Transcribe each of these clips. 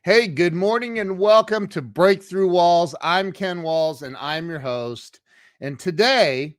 Hey, good morning and welcome to Breakthrough Walls. I'm Ken Walls and I'm your host. And today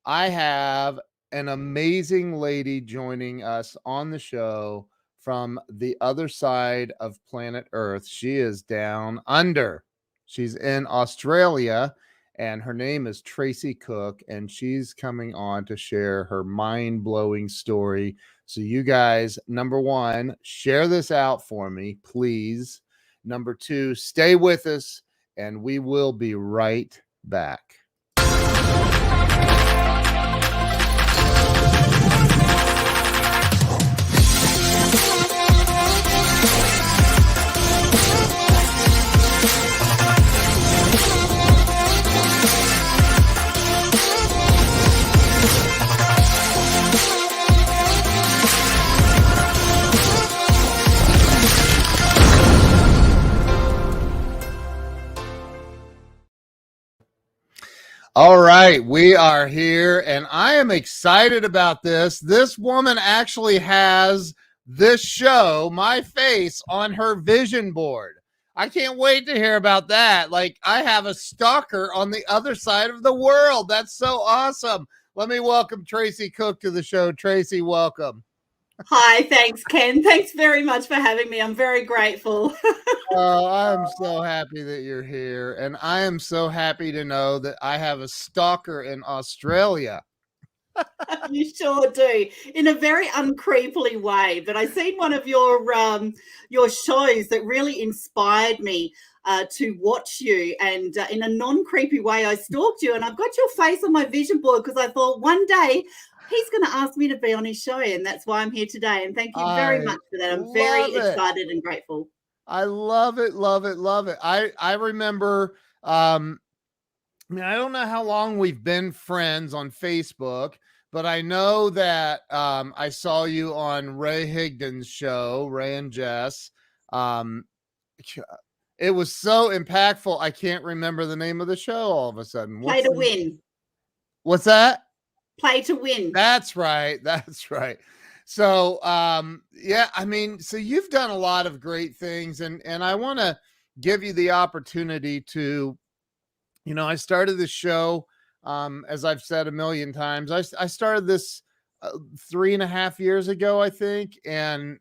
I have an amazing lady joining us on the show from the other side of planet Earth. She is down under. She's in Australia and her name is Tracey Cook, and she's coming on to share her mind-blowing story. So you guys, number one, share this out for me, please. Number two, stay with us and we will be right back. All right, we are here, and I am excited about this. This woman actually has this show, my face, on her vision board. I can't wait to hear about that. Like, I have a stalker on the other side of the world. That's so awesome. Let me welcome Tracey Cook to the show. Tracey, welcome. Hi, thanks, Ken. Thanks very much for having me. I'm very grateful. Oh, I'm so happy that you're here. And I am so happy to know that I have a stalker in Australia. You sure do, in a very uncreepily way. But I seen one of your shows that really inspired me to watch you, and in a non-creepy way, I stalked you, and I've got your face on my vision board because I thought one day he's going to ask me to be on his show, and that's why I'm here today. And thank you very I much for that. I'm very love it. excited and grateful. I love it, love it, love it. I remember I don't know how long we've been friends on Facebook, but I know that I saw you on Ray Higdon's show, Ray and Jess. Um it was so impactful. I can't remember the name of the show all of a sudden. Play to win. What's that? Play to win. That's right. That's right. So, yeah, I mean, so you've done a lot of great things, and I want to give you the opportunity to, I started this show, as I've said a million times. I started this 3.5 years ago, I think, and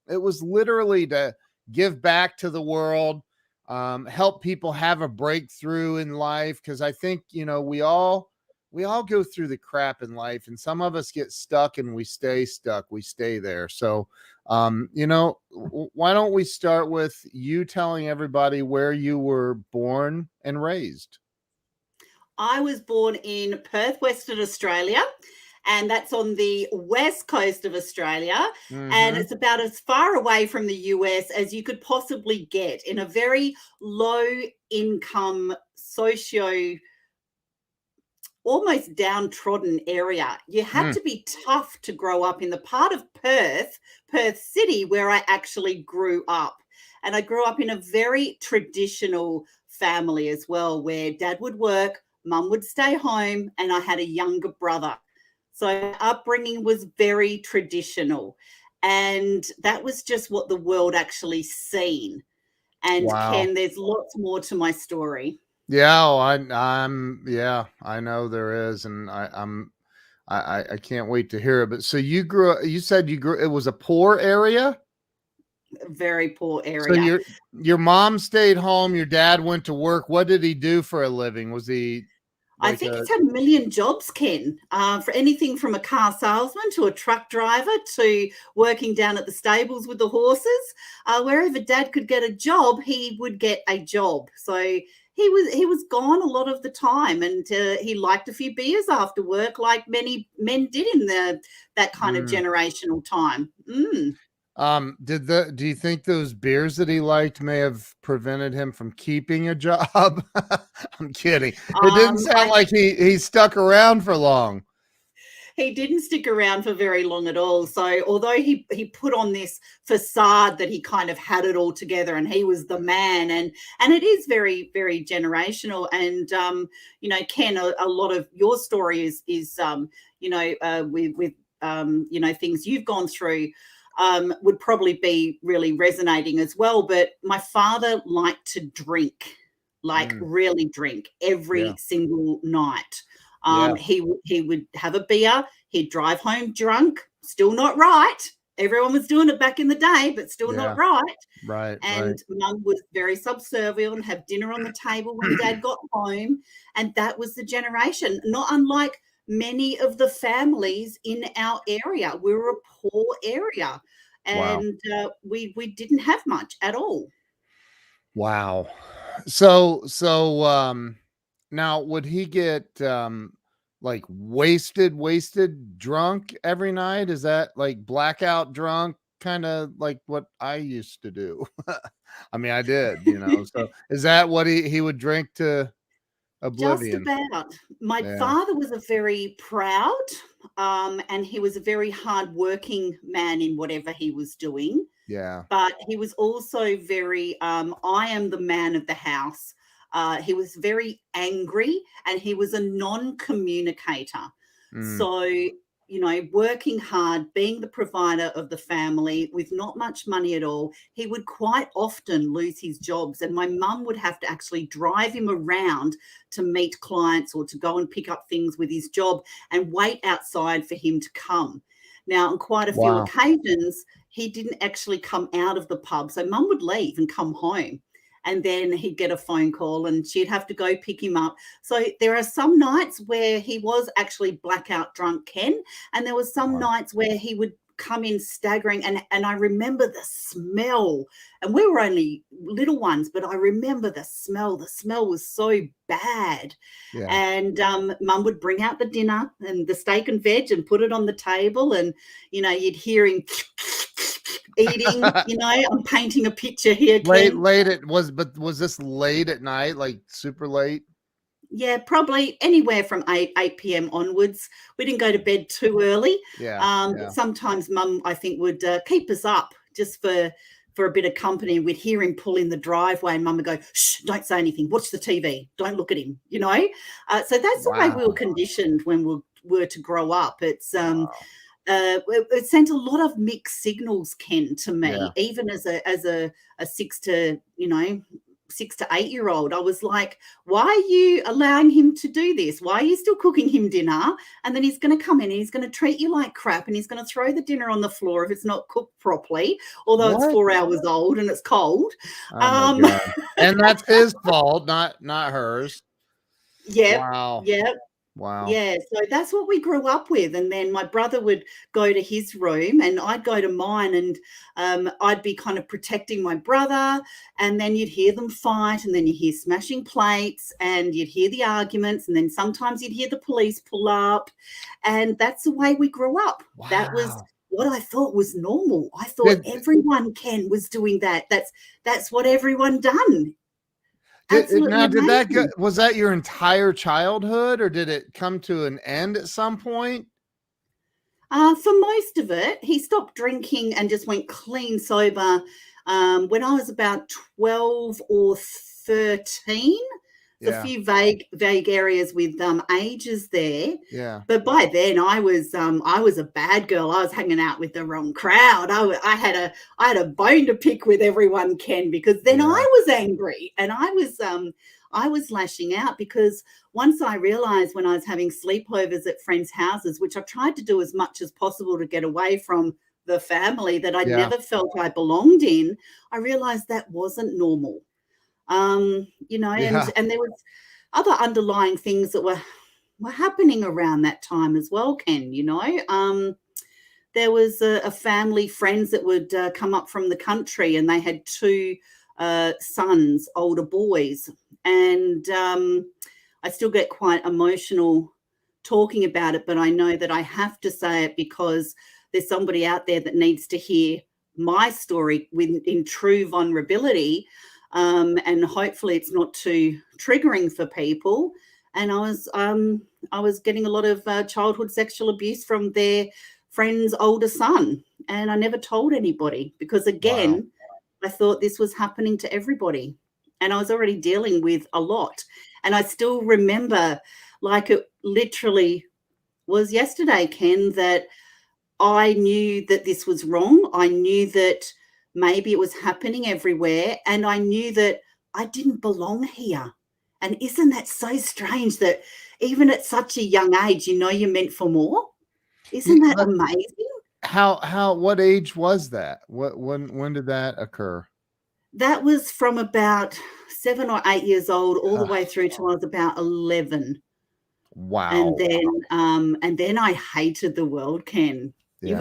it was literally to give back to the world, help people have a breakthrough in life, because I think we all go through the crap in life, and some of us get stuck and we stay stuck. We stay there. So, why don't we start with you telling everybody where you were born and raised? I was born in Perth, Western Australia, and that's on the west coast of Australia. And Mm-hmm. it's about as far away from the US as you could possibly get, in a very low income, socio almost downtrodden area. You had Mm. to be tough to grow up in the part of Perth City, where I actually grew up. And I grew up in a very traditional family as well, where dad would work, mum would stay home, and I had a younger brother. So upbringing was very traditional. And that was just what the world actually seen. And Wow. Ken, there's lots more to my story. Yeah, yeah, I know there is, and I can't wait to hear it. But so you said it was a poor area. A very poor So area. your mom stayed home, your dad went to work. What did he do for a living? Was he I like think a he's had a million jobs, Ken, for anything from a car salesman to a truck driver to working down at the stables with the horses. Wherever Dad could get a job, he would get a job. So he was gone a lot of the time, and he liked a few beers after work, like many men did in that kind of mm. generational time. Do you think those beers that he liked may have prevented him from keeping a job? I'm kidding. It didn't sound I like he stuck around for long. He didn't stick around for very long at all. So although he put on this facade that he kind of had it all together and he was the man, and it is very, very generational. And Ken, a lot of your story is with things you've gone through. would probably be really resonating as well. But my father liked to drink, like really drink every Yeah. single night. Yeah. He would have a beer. He'd drive home drunk, still not right. Everyone was doing it back in the day, but still not Yeah. right. Right. And mum was very subservient, have dinner on the table when dad got home. And that was the generation, not unlike many of the families in our area. We were a poor area, Wow. and we didn't have much at all. Wow. So now would he get like wasted drunk every night? Is that like blackout drunk, kind of like what I used to do? I mean, I did, So is that what he would drink to Just oblivion? about. My Yeah. father was a very proud, and he was a very hardworking man in whatever he was doing. Yeah. But he was also very, I am the man of the house. He was very angry, and he was a non-communicator. Mm, So, working hard, being the provider of the family with not much money at all, he would quite often lose his jobs. And my mum would have to actually drive him around to meet clients or to go and pick up things with his job and wait outside for him to come. Now, on quite a few wow. occasions, he didn't actually come out of the pub. So mum would leave and come home. And then he'd get a phone call and she'd have to go pick him up. So there are some nights where he was actually blackout drunk, Ken, and there was some Wow. nights where he would come in staggering, and I remember the smell, and we were only little ones, but I remember the smell. The smell was so bad. Yeah. And mum would bring out the dinner and the steak and veg and put it on the table, and you'd hear him eating. I'm painting a picture here, Late, Ken. was this late at night, like super late? Yeah, probably anywhere from 8 p.m. onwards. We didn't go to bed too early. Yeah. But sometimes mum, I think, would keep us up just for a bit of company. We'd hear him pull in the driveway and mum would go, shh, don't say anything. Watch the TV. Don't look at him, So that's the way we were Wow. conditioned when we were to grow up. It's Wow. it sent a lot of mixed signals, Ken, to Yeah. me, even as a 6 to 8 year old. I was like, why are you allowing him to do this? Why are you still cooking him dinner? And then he's going to come in and he's going to treat you like crap, and he's going to throw the dinner on the floor if it's not cooked properly, although it's What? 4 hours old and it's cold. Oh my Um, god. And that's his fault, not hers. yep, Wow. yep. Wow. Yeah, so that's what we grew up with. And then my brother would go to his room and I'd go to mine, and I'd be kind of protecting my brother. And then you'd hear them fight, and then you hear smashing plates, and you'd hear the arguments, and then sometimes you'd hear the police pull up. And that's the way we grew up. That was Wow. what I thought was normal. I thought Did everyone, Ken, was doing that. That's what everyone done. Absolutely did that amazing. was that your entire childhood, or did it come to an end at some point? For most of it, he stopped drinking and just went clean sober when I was about 12 or 13. There's a Yeah. few vague areas with ages there, Yeah. but by then I was a bad girl. I was hanging out with the wrong crowd. I had a bone to pick with everyone, Ken, because then I Yeah. was angry, and I was lashing out because once I realized, when I was having sleepovers at friends' houses, which I tried to do as much as possible to get away from the family that I Yeah. never felt I belonged in, I realized that wasn't normal. Yeah. And there was other underlying things that were happening around that time as well, Ken. There was a family, friends that would come up from the country, and they had two sons, older boys, and I still get quite emotional talking about it, but I know that I have to say it because there's somebody out there that needs to hear my story in true vulnerability, and hopefully it's not too triggering for people. And I was getting a lot of childhood sexual abuse from their friend's older son, and I never told anybody because, Wow. again, I thought this was happening to everybody, and I was already dealing with a lot. And I still remember, like it literally was yesterday, Ken, that I knew that this was wrong. I knew that maybe it was happening everywhere, and I knew that I didn't belong here. And isn't that so strange that even at such a young age, you know you're meant for more? Isn't that But amazing? what age was that? When did that occur? That was from about 7 or 8 years old all the Ugh, way through till I was about 11. wow. And then I hated the world, Ken. Yeah.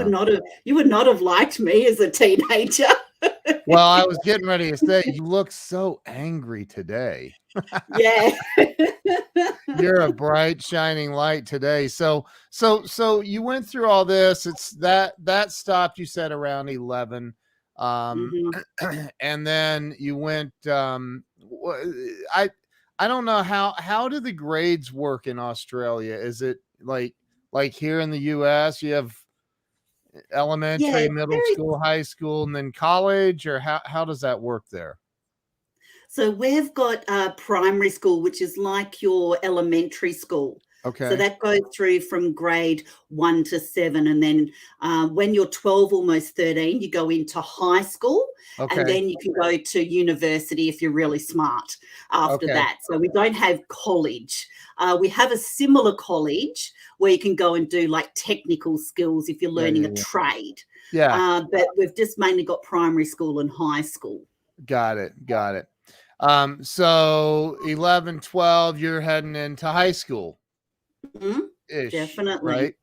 You would not have liked me as a teenager. Well, I was getting ready to say, you look so angry today. Yeah. You're a bright, shining light today. So you went through all this. It's that stopped, you said, around 11. Um, Mhm. and then you went, I I don't know how do the grades work in Australia? Is it like here in the US, you have Yeah, elementary, it's middle very school, high school, and then college, or how does that work there? so we've got primary school, which is like your elementary school. So Okay. that goes through from grade 1 to 7, and then when you're 12, almost 13, you go into high school, and Okay. then you can go to university if you're really smart after Okay. that. So we don't have college. We have a similar college where you can go and do like technical skills if you're Yeah, learning yeah, a yeah. trade. Yeah, But we've just mainly got primary school and high school. got it. Got it. So 11, 12, you're heading into high school Mhm. ish, Definitely. right?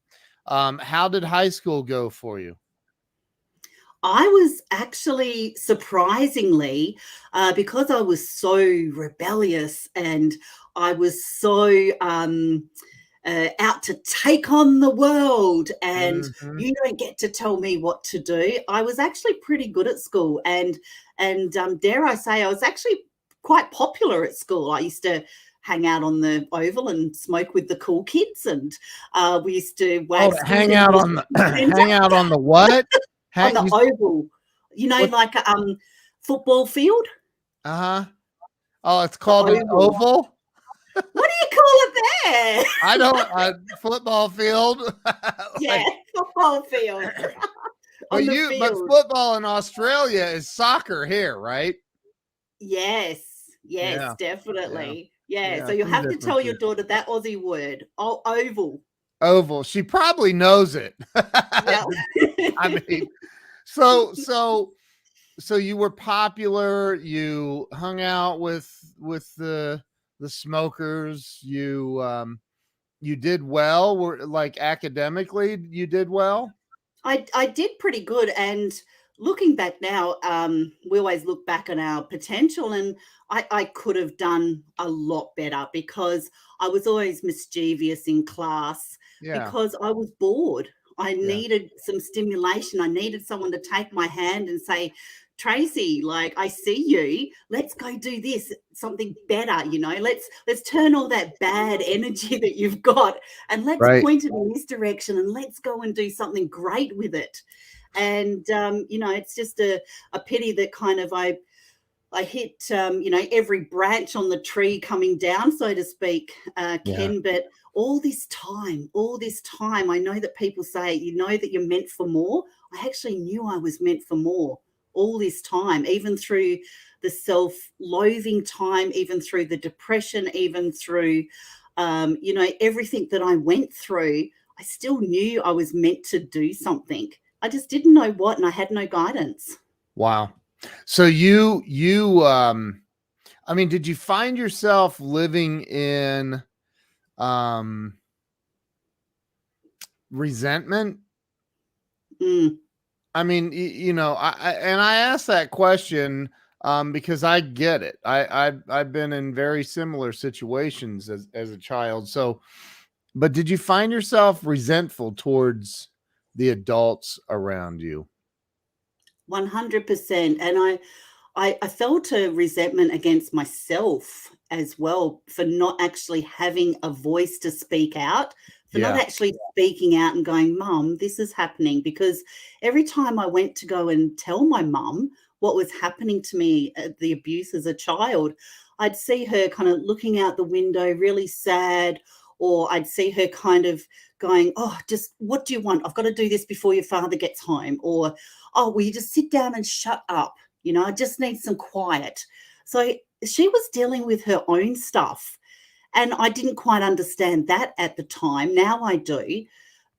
How did high school go for you? I was actually surprisingly, because I was so rebellious and I was so out to take on the world, and Mhm. you don't get to tell me what to do. I was actually pretty good at school, and dare I say, I was actually quite popular at school. I used to hang out on the oval and smoke with the cool kids, and we used to Oh, wag to spoons hang in out the on the centre hang out on the what? on Hang the you oval, what like a football field, uh-huh. Oh, it's the called an oval. oval? What do you call it there? I don't football field. Yeah, Like, football field. On the but field. football in Australia is soccer here, right? Yes, yes, Yeah. Yeah. definitely. Yeah, so Yeah, you'll some have to tell your differences. daughter that Aussie word, oval. Oval. She probably knows it. Yeah. I mean, so so so you were popular, you hung out with the smokers, you did well, were like academically, you did well? I did pretty good, and looking back now, we always look back on our potential, and I could have done a lot better because I was always mischievous in class Yeah. because I was bored. I Yeah. needed some stimulation. I needed someone to take my hand and say, Tracy, like I see you. Let's go do this, something better, Let's turn all that bad energy that you've got and let's Right. point it in this direction and let's go and do something great with it. And it's just a pity that kind of I hit every branch on the tree coming down, so to speak, Yeah. Ken. But all this time, I know that people say, you know, that you're meant for more. I actually knew I was meant for more all this time, even through the self-loathing time, even through the depression, even through everything that I went through. I still knew I was meant to do something. I just didn't know what, and I had no guidance. Wow. So you I mean, did you find yourself living in um resentment? Mm. I mean, I asked that question because I get it. I've been in very similar situations as a child. So, but did you find yourself resentful towards the adults around you? 100%. And I felt a resentment against myself as well for not actually having a voice to speak out, for not Yeah. actually speaking out and going, Mum, this is happening. Because every time I went to go and tell my mum what was happening to me, the abuse as a child, I'd see her kind of looking out the window, really sad, or I'd see her kind of going, oh, just what do you want? I've got to do this before your father gets home. Or, oh, will you just sit down and shut up? You know, I just need some quiet. So she was dealing with her own stuff. And I didn't quite understand that at the time. Now I do.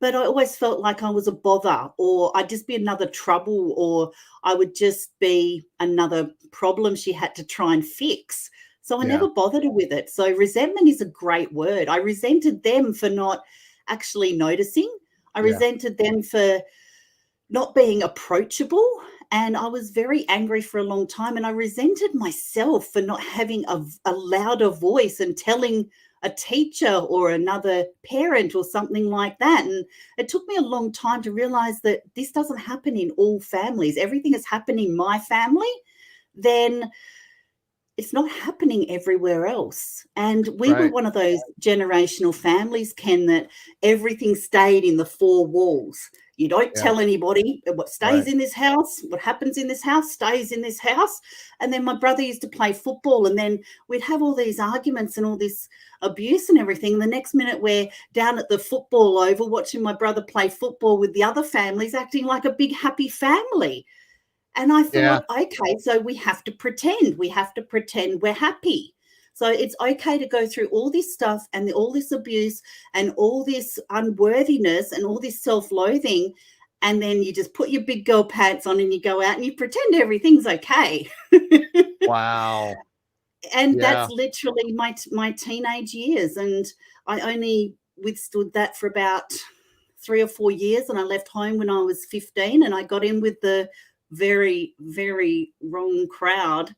But I always felt like I was a bother, or I'd just be another trouble, or I would just be another problem she had to try and fix. So I Yeah. never bothered her with it. So resentment is a great word. I resented them for not actually noticing. I Yeah. resented them for not being approachable. And I was very angry for a long time. And I resented myself for not having a louder voice and telling a teacher or another parent or something like that. And it took me a long time to realize that this doesn't happen in all families. Everything is happening in my family, then it's not happening everywhere else. And we were Right. one of those generational families, Ken, that everything stayed in the four walls. You don't Yeah. tell anybody what stays Right. in this house, what happens in this house stays in this house. And then my brother used to play football, and then we'd have all these arguments and all this abuse and everything. And the next minute we're down at the football oval watching my brother play football with the other families, acting like a big happy family. And I Yeah. thought, okay, so we have to pretend. We have to pretend we're happy. So it's okay to go through all this stuff and all this abuse and all this unworthiness and all this self-loathing. And then you just put your big girl pants on and you go out and you pretend everything's okay. Wow. And Yeah. that's literally my teenage years. And I only withstood that for about 3 or 4 years. And I left home when I was 15, and I got in with the very, very wrong crowd.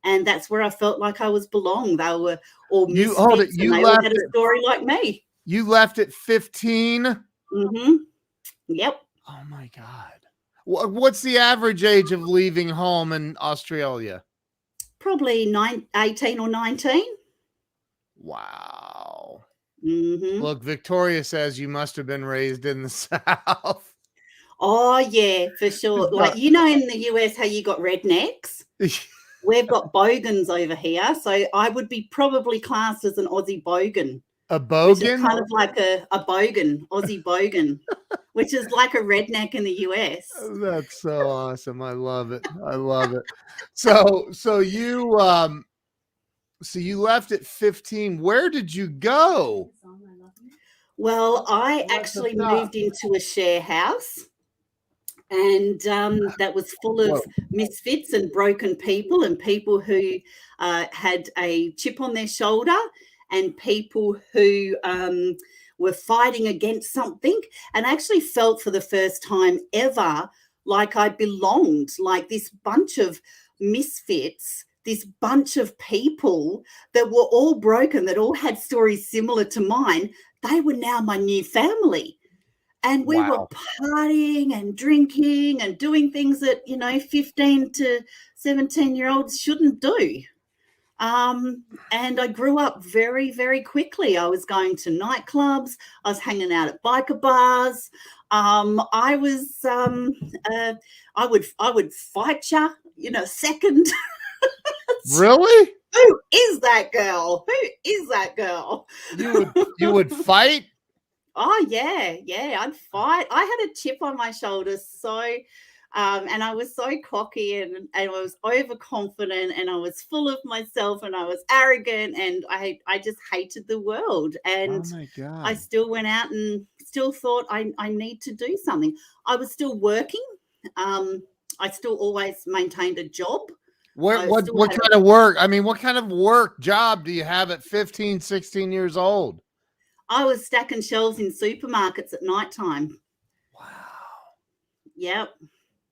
And that's where I felt like I was belong. They were all You hold it. misfits, and they all had a story like me. You left at 15. Mm-hmm. Yep. Oh my God. What's the average age of leaving home in Australia? Probably 18 or 19. Wow. Mm-hmm. Look, Victoria says you must have been raised in the South. Oh, yeah, for sure. Like, you know, in the US, how you got rednecks? We've got bogans over here. So I would be probably classed as an Aussie bogan, A which is bogan? kind of like a bogan, Aussie bogan, which is like a redneck in the US. That's so awesome. I love it. I love it. So you left at 15. Where did you go? Well, I actually moved into a share house, and that was full of misfits and broken people, and people who had a chip on their shoulder, and people who were fighting against something. And I actually felt for the first time ever like I belonged, like this bunch of misfits, this bunch of people that were all broken, that all had stories similar to mine. They were now my new family. And we were Wow. partying and drinking and doing things that, 15 to 17-year-olds shouldn't do. And I grew up very, very quickly. I was going to nightclubs. I was hanging out at biker bars. I was, I would fight you, second. Really? Who is that girl? Who is that girl? You would fight? Oh, yeah, I'd fight. I had a chip on my shoulder, and I was so cocky, and I was overconfident, and I was full of myself, and I was arrogant, and I just hated the world. Oh And my I God. still went out and still thought I need to do something. I was still working. I still always maintained a job. What I what still what had kind of work? I mean, what kind of work job do you have at 15, 16 years old? I was stacking shelves in supermarkets at nighttime. Wow. Yep.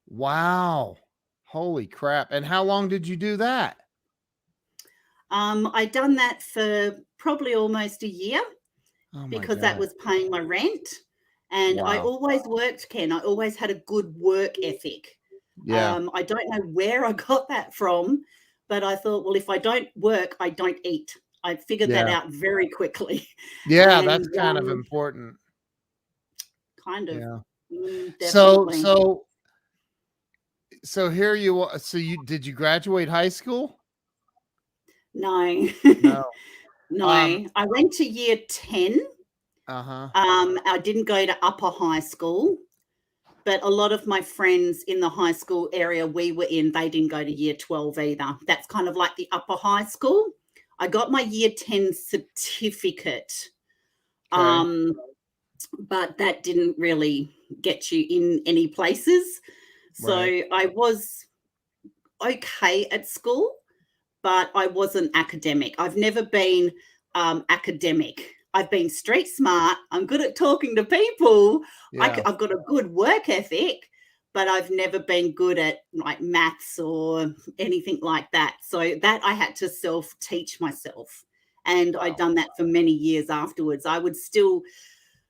Wow. Holy crap. And how long did you do that? I'd done that for probably almost a year, Oh my because that God. was paying my rent. And I Wow. always worked, Ken. I always had a good work ethic. Yeah. I don't know where I got that from, but I thought, well, if I don't work, I don't eat. I figured that Yeah. out very quickly. Yeah, And that's kind of important. kind of, Yeah. So definitely. so so here you are. So did you graduate high school? No, No. no. Um I went to year 10, Uh-huh. I didn't go to upper high school, but a lot of my friends in the high school area we were in, they didn't go to year 12 either. That's kind of like the upper high school. I got my year 10 certificate, Okay. but that didn't really get you in any places. So Right. I was okay at school, but I wasn't academic. I've never been academic. I've been street smart. I'm good at talking to people. Yeah. I've got a good work ethic, but I've never been good at like maths or anything like that. So that I had to self teach myself. And I'd Wow. done that for many years afterwards. I would still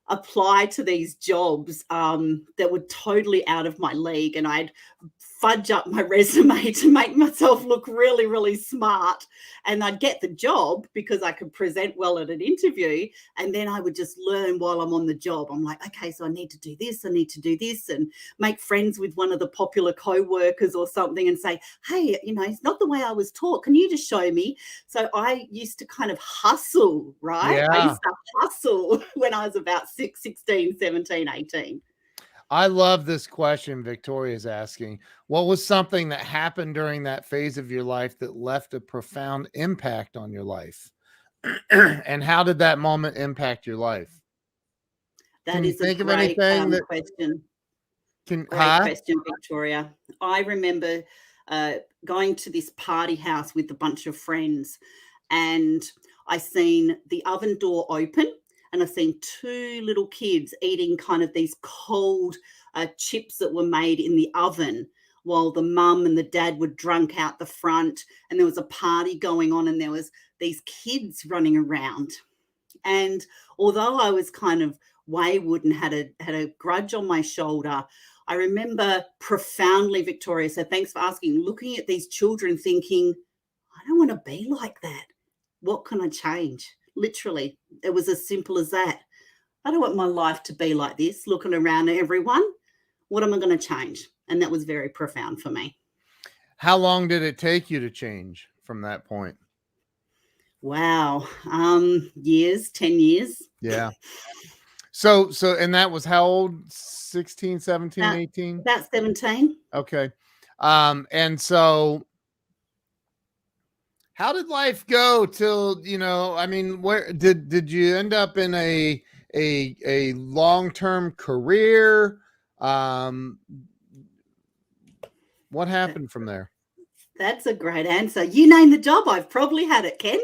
apply to these jobs that were totally out of my league, and I'd fudge up my resume to make myself look really, really smart. And I'd get the job because I could present well at an interview. And then I would just learn while I'm on the job. I'm like, okay, so I need to do this, I need to do this, and make friends with one of the popular co-workers or something and say, hey, it's not the way I was taught. Can you just show me? So I used to kind of hustle, right? I Yeah. used to hustle when I was about 16, 17, 18. I love this question Victoria's asking. What was something that happened during that phase of your life that left a profound impact on your life? And how did that moment impact your life? Can That you is a think of great anything that question. can Great huh? question, Victoria. I remember going to this party house with a bunch of friends, and I seen the oven door open, and I seen two little kids eating kind of these cold chips that were made in the oven, while the mum and the dad were drunk out the front, and there was a party going on, and there was these kids running around. And although I was kind of wayward and had a grudge on my shoulder, I remember profoundly, Victoria, so thanks for asking, looking at these children thinking, I don't want to be like that. What can I change? Literally, it was as simple as that. I don't want my life to be like this, looking around at everyone. What am I going to change? And that was very profound for me. How long did it take you to change from that point? Wow. Years, 10 years, Yeah. So and that was how old? 16, 17, about, 18. about 17. Okay. And so how did life go till, I mean, where did you end up in a long-term career? Um, what happened from there? That's a great answer. You name the job, I've probably had it, Ken.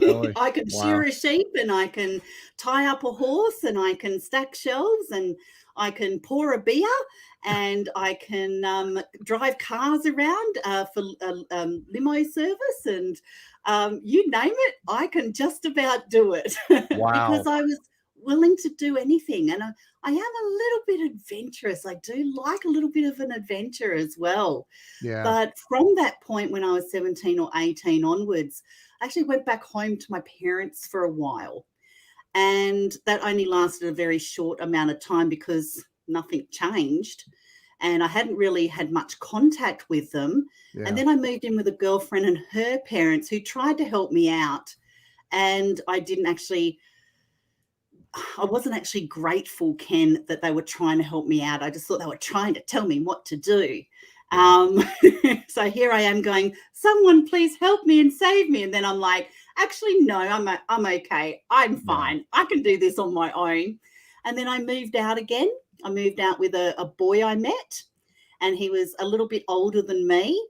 Really? I can shear Wow. a sheep, and I can tie up a horse, and I can stack shelves, and I can pour a beer, and I can drive cars around for limo service, and you name it, I can just about do it because Wow. I was willing to do anything. And I am a little bit adventurous. I do like a little bit of an adventure as well. Yeah. But from that point, when I was 17 or 18 onwards, I actually went back home to my parents for a while. And that only lasted a very short amount of time because nothing changed. And I hadn't really had much contact with them. And Yeah. then I moved in with a girlfriend and her parents who tried to help me out. And I wasn't actually grateful, Ken, that they were trying to help me out. I just thought they were trying to tell me what to do. Yeah. Um, so here I am going, someone please help me and save me. And then I'm like, actually, no, I'm okay. I'm Yeah. fine. I can do this on my own. And then I moved out again. I moved out with a boy I met, and he was a little bit older than me.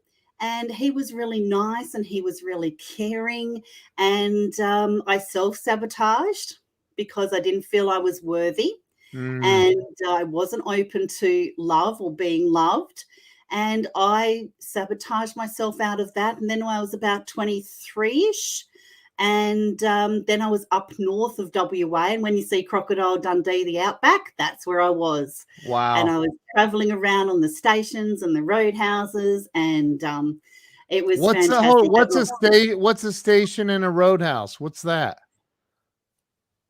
And he was really nice and he was really caring. And I self sabotaged because I didn't feel I was worthy, Mm, and I wasn't open to love or being loved. And I sabotaged myself out of that. And then I was about 23 ish. And then I was up north of WA. And when you see Crocodile Dundee, the outback, that's where I was. And wow. I was traveling around on the stations and the roadhouses. And it was fantastic. That was, What's a station in a roadhouse? What's that?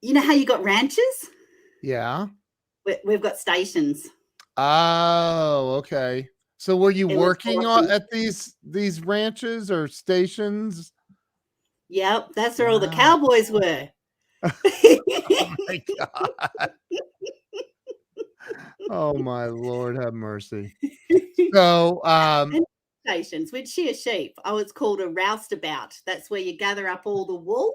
you know how you got ranches? Yeah. We've got stations. Oh, okay. So were you It was working awesome. at these ranches or stations? Yep, that's where all the Wow. cowboys were. Oh my God. Oh my Lord, have mercy. So, And stations, we'd shear sheep. Oh, it's called a roustabout. That's where you gather up all the wool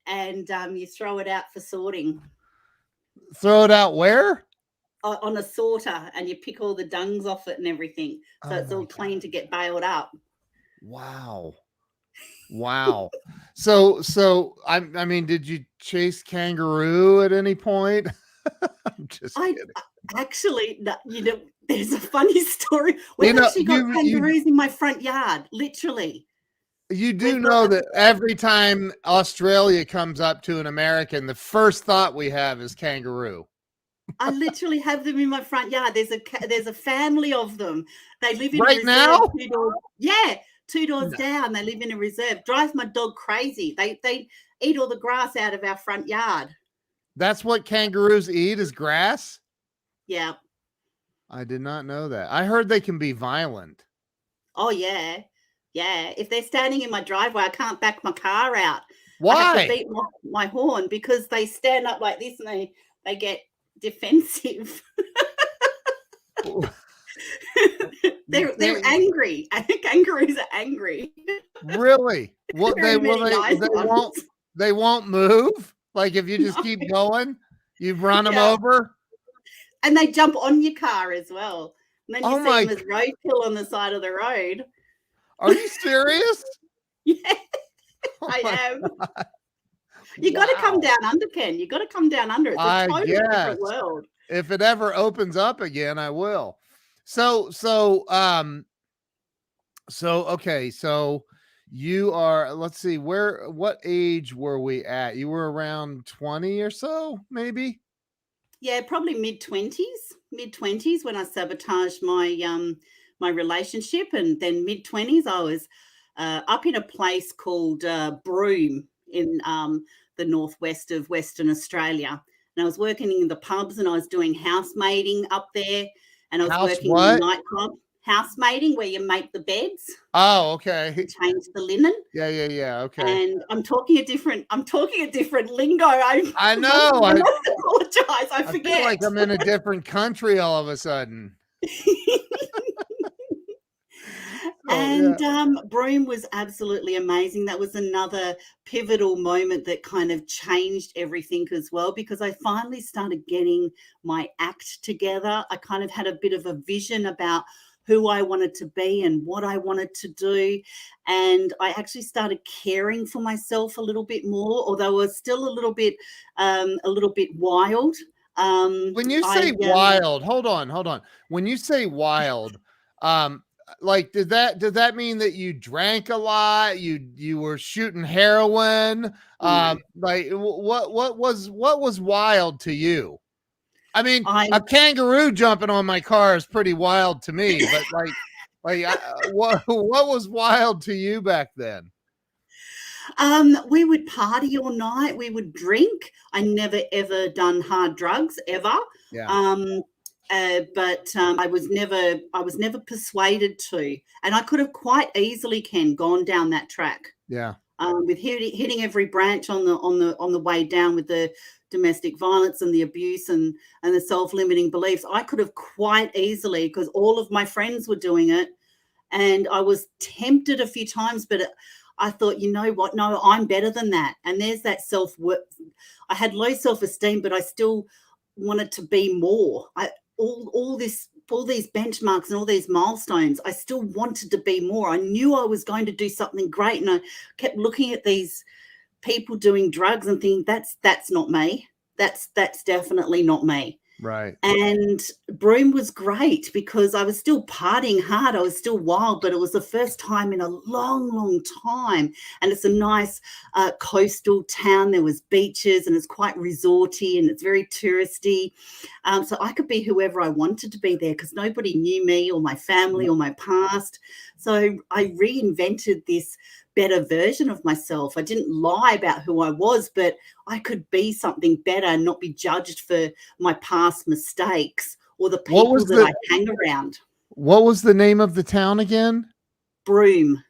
and you throw it out for sorting throw it out where? on a sorter, and you pick all the dungs off it and everything. So Oh it's my all God. clean to get baled up. Wow. Wow. I mean, did you chase kangaroo at any point? I'm just I kidding. actually, you know, there's a funny story. You We've know, actually got kangaroos in my front yard, literally. you do We've got know that every time Australia comes up to an American, the first thought we have is kangaroo. I literally have them in my front yard. There's a family of them. They live in a Right reserve now? 2 doors. Yeah, 2 doors No. down. They live in a reserve. Drives my dog crazy. They eat all the grass out of our front yard. That's what kangaroos eat is grass? Yeah. I did not know that. I heard they can be violent. Oh yeah. Yeah. If they're standing in my driveway, I can't back my car out. I have to Why? beat my horn because they stand up like this and they get defensive. You They're can't angry. I think kangaroos are angry. really. What Very many nice ones. they won't move? Like if you just No. keep going, you run them Yeah. over? And they jump on your car as well. And then Oh you see my, them as roadkill on the side of the road. are you serious? Yeah, Oh I my, am. You got to come wow. Down down under, Ken. You got to come down under. It's a I totally guess. different world. If it ever opens up again, I will. So, okay, so you are, let's see, what age were we at? You were around 20 or so, maybe? Yeah, probably mid 20s when I sabotaged my relationship, and then mid 20s I was up in a place called Broome in the northwest of Western Australia, and I was working in the pubs and I was doing housemaiding up there, and I was House working in the what? nightclub housemaiding where you make the beds Oh, okay. and change the linen. Yeah, okay. And I'm talking a different lingo. I I know. I must apologize. I I feel like forget. I'm in a different country all of a sudden. So, yeah. And Broome was absolutely amazing. That was another pivotal moment that kind of changed everything as well, because I finally started getting my act together. I kind of had a bit of a vision about who I wanted to be and what I wanted to do. And I actually started caring for myself a little bit more, although I was still a little bit wild. When you I say wild, hold on. When you say wild, um, like does that mean that you drank a lot? You were shooting heroin? no, Like what was wild to you? I mean, I a kangaroo jumping on my car is pretty wild to me, but what was wild to you back then? We would party all night. We would drink. I never ever done hard drugs ever. Yeah, Um, but I was never persuaded to, and I could have quite easily, Ken, gone down that track yeah, with hitting every branch on the way down with the domestic violence and the abuse and the self-limiting beliefs. I could have quite easily, because all of my friends were doing it, and I was tempted a few times, but I thought, you know what? No, I'm better than that. And there's that self-worth. I had low self-esteem, but I still wanted to be more. All these benchmarks and all these milestones, I still wanted to be more. I knew I was going to do something great, and I kept looking at these people doing drugs and thinking, that's not me. That's definitely not me. right. And Broome was great because I was still partying hard. I was still wild, but it was the first time in a long, long time. And it's a nice coastal town. There was beaches, and it's quite resorty, and it's very touristy. So I could be whoever I wanted to be there because nobody knew me or my family or my past. So I reinvented this better version of myself. I didn't lie about who I was, but I could be something better and not be judged for my past mistakes or the What people was that I hang around. what was the name of the town again? Broome.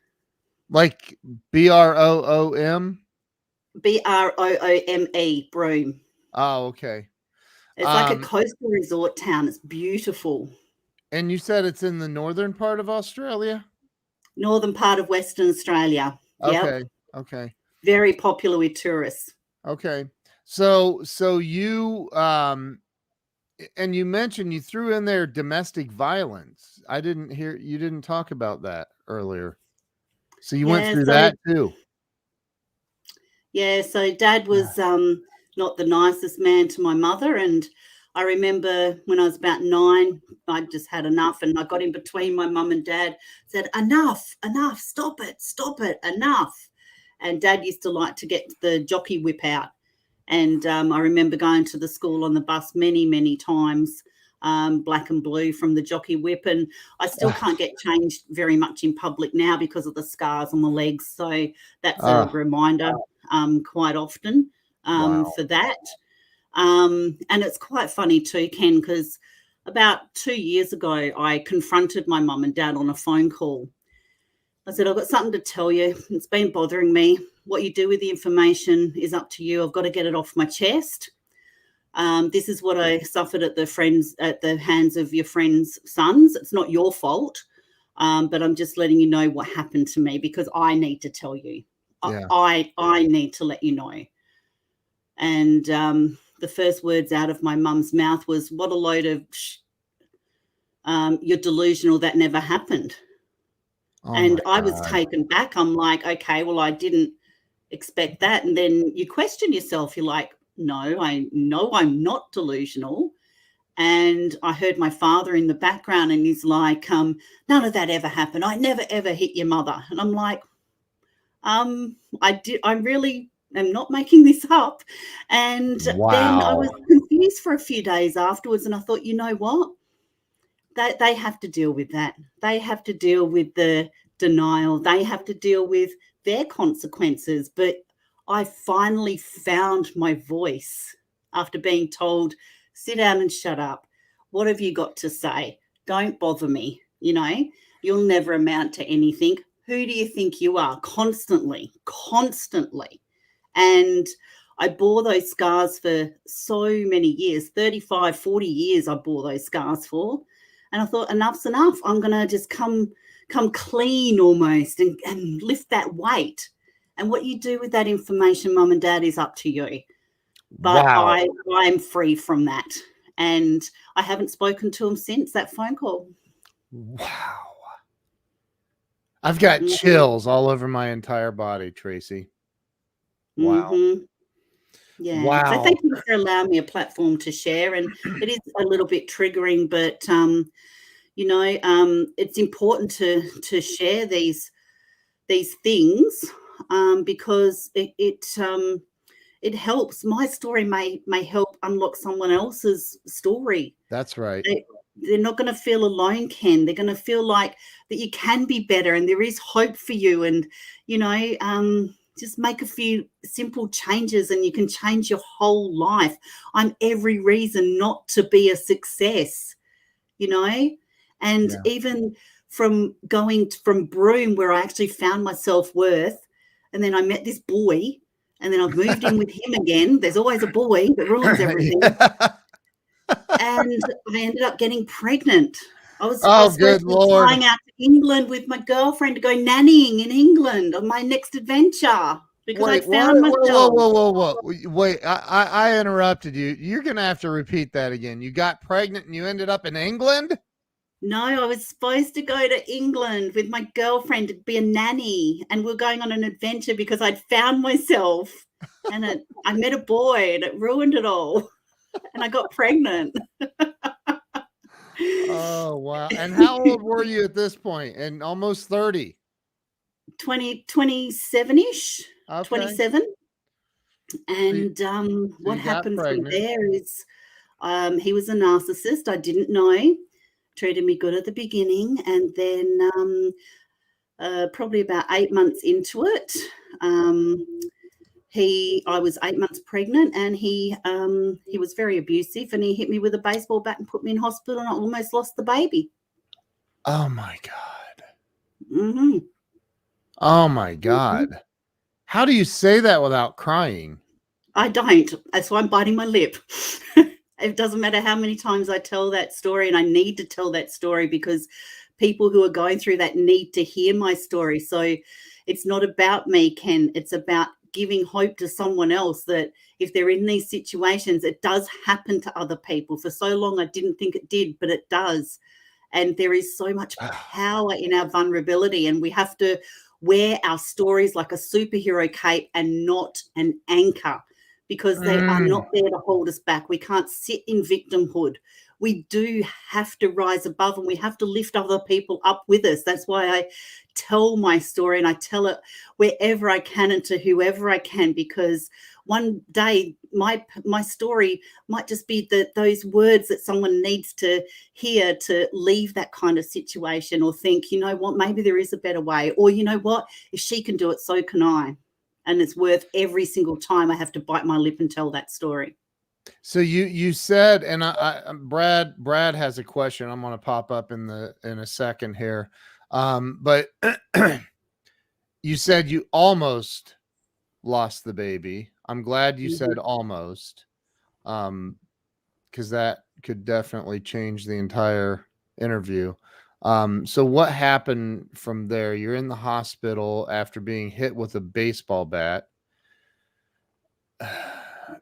Like Broom? Broome, Broome. Oh, okay. It's like a coastal resort town. It's beautiful. And you said it's in the northern part of Australia? Northern part of Western Australia. Yep. Okay. Okay. Very popular with tourists. Okay. So you and you mentioned you threw in there domestic violence. I didn't hear, you didn't talk about that earlier. So you went Yeah, through so that too. Dad was not the nicest man to my mother, and I remember when I was about 9, I just had enough, and I got in between my mum and dad, said, enough, stop it, enough. And Dad used to like to get the jockey whip out. And I remember going to the school on the bus many, many times, black and blue from the jockey whip. And I still can't get changed very much in public now because of the scars on the legs. So that's a reminder quite often for that. And it's quite funny too, Ken, because about 2 years ago, I confronted my mum and dad on a phone call. I said, I've got something to tell you. It's been bothering me. What you do with the information is up to you. I've got to get it off my chest. This is what I suffered at the hands of your friends' sons. It's not your fault, but I'm just letting you know what happened to me because I need to tell you. Yeah. I need to let you know. And the first words out of my mum's mouth was, "What a load of you're delusional. That never happened." Oh and my I was God. taken back. I'm like, okay, well, I didn't expect that. And then you question yourself. You're like, no, I know I'm not delusional. And I heard my father in the background and he's like, none of that ever happened. I never, ever hit your mother. And I'm like, I really am not making this up. And then I was confused for a few days afterwards. And I thought, you know what? They have to deal with that. They have to deal with the denial. They have to deal with their consequences. But I finally found my voice after being told, sit down and shut up. What have you got to say? Don't bother me. You'll never amount to anything. Who do you think you are? Constantly. And I bore those scars for so many years, 35, 40 years I bore those scars for. And I thought, enough's enough. I'm going to just come clean almost and lift that weight. And what you do with that information, Mum and Dad, is up to you. But I'm free from that. And I haven't spoken to him since that phone call. Wow. I've got chills all over my entire body, Tracey. Wow. Mm-hmm. Yeah. Wow. So thank you for allowing me a platform to share. And it is a little bit triggering, but it's important to share these things because it helps. My story may help unlock someone else's story. That's right. They're not going to feel alone, Ken. They're going to feel like that you can be better and there is hope for you. And, just make a few simple changes and you can change your whole life. I'm every reason not to be a success, And even from going from Broome, where I actually found my self-worth, and then I met this boy, and then I've moved in with him again. There's always a boy that ruins everything. And I ended up getting pregnant. I was supposed to be flying out to England with my girlfriend to go nannying in England on my next adventure because I found myself. Whoa. Wait, I interrupted you. You're going to have to repeat that again. You got pregnant and you ended up in England? No, I was supposed to go to England with my girlfriend to be a nanny, and we're going on an adventure because I'd found myself, and I met a boy, and it ruined it all, and I got pregnant. Oh, wow. And how old were you at this point? And almost 30? 27-ish, okay. 27. And what happened from there is he was a narcissist. I didn't know. Treated me good at the beginning, and then probably about 8 months into it, I was 8 months pregnant, and he was very abusive, and he hit me with a baseball bat and put me in hospital, and I almost lost the baby. Oh my God. Mm-hmm. Oh my God. How do you say that without crying? I don't. That's why I'm biting my lip. It doesn't matter how many times I tell that story, and I need to tell that story because people who are going through that need to hear my story. So it's not about me, Ken. It's about giving hope to someone else that if they're in these situations, it does happen to other people. For so long, I didn't think it did, but it does. And there is so much power in our vulnerability, and we have to wear our stories like a superhero cape and not an anchor, because they are not there to hold us back. We can't sit in victimhood. We do have to rise above, and we have to lift other people up with us. That's why I tell my story, and I tell it wherever I can and to whoever I can, because one day my story might just be those words that someone needs to hear to leave that kind of situation, or think, you know what, maybe there is a better way, or you know what, if she can do it, so can I. And it's worth every single time I have to bite my lip and tell that story. So you said, and Brad has a question. I'm going to pop up in a second here, but you said you almost lost the baby. I'm glad you said almost, because that could definitely change the entire interview. So what happened from there? You're in the hospital after being hit with a baseball bat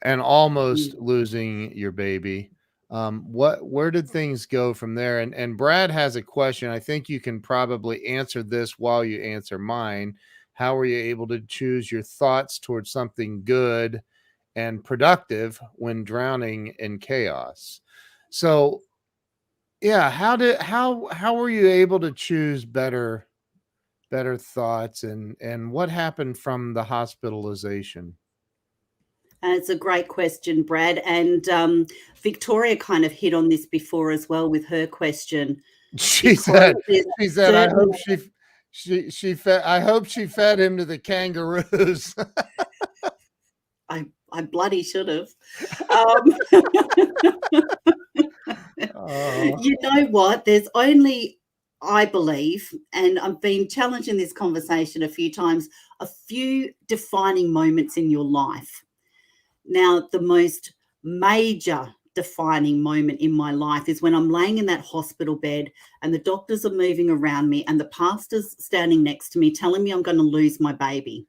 and almost losing your baby. Where did things go from there? And Brad has a question. I think you can probably answer this while you answer mine. How were you able to choose your thoughts towards something good and productive when drowning in chaos? So yeah, how were you able to choose better thoughts, and what happened from the hospitalization? And it's a great question, Brad. And Victoria kind of hit on this before as well with her question. She Because said, I hope she fed, I hope she fed him to the kangaroos. I bloody should have. You know what? There's only, I believe, and I've been challenged in this conversation a few times, a few defining moments in your life. Now, the most major defining moment in my life is when I'm laying in that hospital bed and the doctors are moving around me and the pastor's standing next to me telling me I'm going to lose my baby.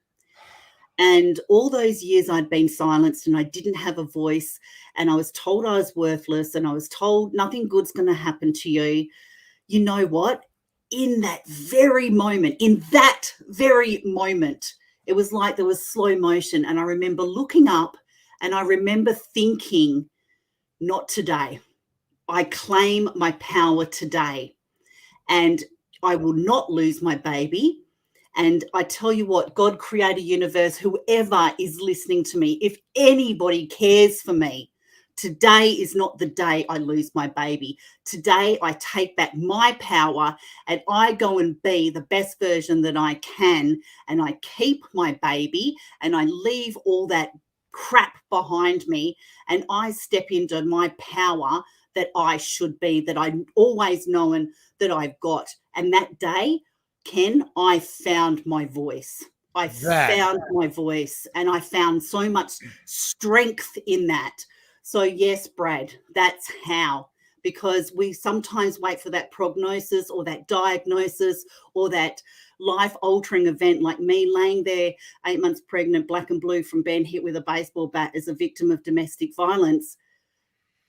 And all those years I'd been silenced and I didn't have a voice, and I was told I was worthless, and I was told nothing good's going to happen to you. You know what? In that very moment, it was like there was slow motion. And I remember looking up and I remember thinking, not today. I claim my power today, and I will not lose my baby. And I tell you what, God, creator universe, whoever is listening to me, if anybody cares for me, today is not the day I lose my baby. Today I take back my power and I go and be the best version that I can, and I keep my baby and I leave all that crap behind me, and I step into my power that I should be, that I've always known that I've got. And that day, Ken, I found my voice. I found my voice, and I found so much strength in that. So yes, Brad, that's how. Because we sometimes wait for that prognosis or that diagnosis or that life-altering event, like me laying there 8 months pregnant, black and blue from being hit with a baseball bat as a victim of domestic violence.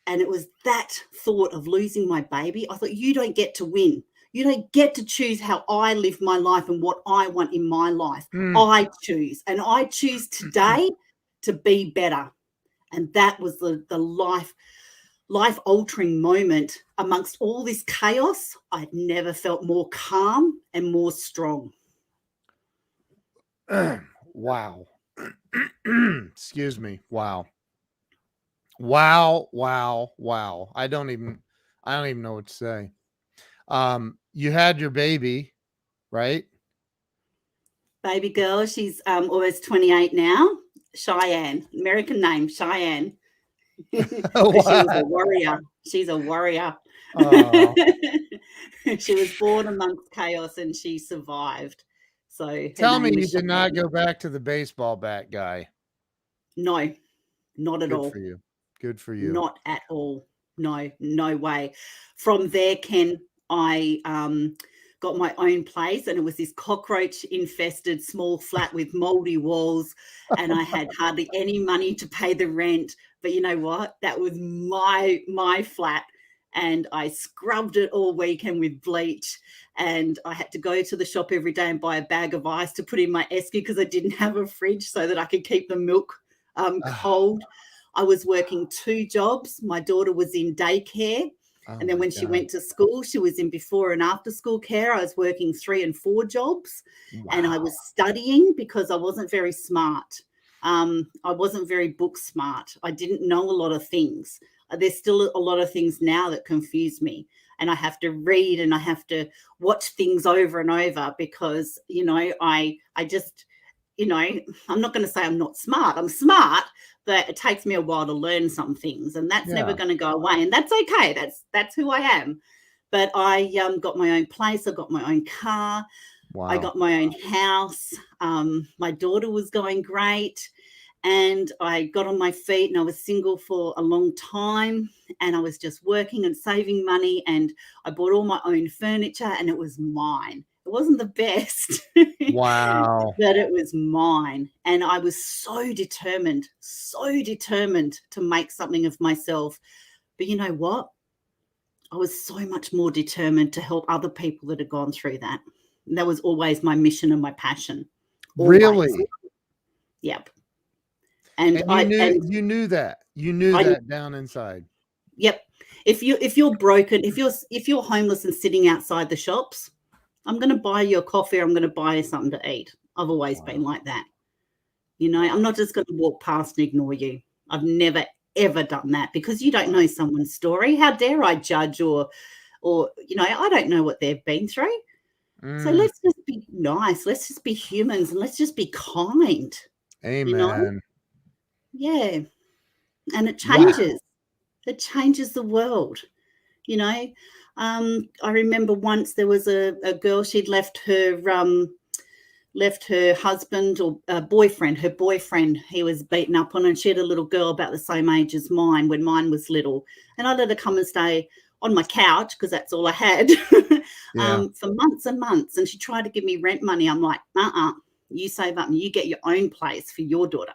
And it was that thought of losing my baby. I thought, you don't get to win. You don't get to choose how I live my life and what I want in my life. I choose. And I choose today to be better. And that was the life-altering moment. Amongst all this chaos, I'd never felt more calm and more strong. Wow. Excuse me. Wow. Wow. I don't even know what to say. You had your baby, right? Baby girl, she's almost 28 now. Cheyenne, American name, Cheyenne. She was a warrior. She's a warrior. She was born amongst chaos and she survived. So her Tell me name you was did not Sharon. go back to the baseball bat guy. No, not at Good all. for you. Good for you. Not at all. No, no way. From there, Ken, I got my own place, and it was this cockroach infested small flat with moldy walls, and I had hardly any money to pay the rent. But you know what? That was my flat, and I scrubbed it all weekend with bleach, and I had to go to the shop every day and buy a bag of ice to put in my esky because I didn't have a fridge so that I could keep the milk cold. I was working 2 jobs. My daughter was in daycare. Oh And then my when she God. went to school, she was in before and after school care. I was working 3 and 4 jobs. And I Wow. was studying because I wasn't very smart. I wasn't very book smart. I didn't know a lot of things. There's still a lot of things now that confuse me. And I have to read and I have to watch things over and over because, I just, I'm not going to say I'm not smart. I'm smart, but it takes me a while to learn some things, and that's never Yeah. going to go away. And that's okay. That's who I am. But I got my own place. I got my own car. I Wow. got my own house. My daughter was going great, and I got on my feet. And I was single for a long time, and I was just working and saving money. And I bought all my own furniture, and it was mine. It wasn't the best, Wow. but it was mine. And I was so determined to make something of myself. But you know what? I was so much more determined to help other people that had gone through that. And that was always my mission and my passion. Always. Really? Yep. And And I and you knew that. You knew I that down inside. yep. If you're broken, if you're homeless and sitting outside the shops, I'm going to buy you a coffee or I'm going to buy you something to eat. I've always been Wow. like that. I'm not just going to walk past and ignore you. I've never ever done that because you don't know someone's story. How dare I judge or I don't know what they've been through. So Mm, let's just be nice. Let's just be humans and let's just be kind, you know? amen. Yeah. And it Wow. changes. It changes the world, you know. I remember once there was a girl, she'd left her husband or boyfriend, her boyfriend, he was beaten up on, and she had a little girl about the same age as mine when mine was little. And I let her come and stay on my couch because that's all I had Yeah. for months and months. And she tried to give me rent money. I'm like, you save up and you get your own place for your daughter.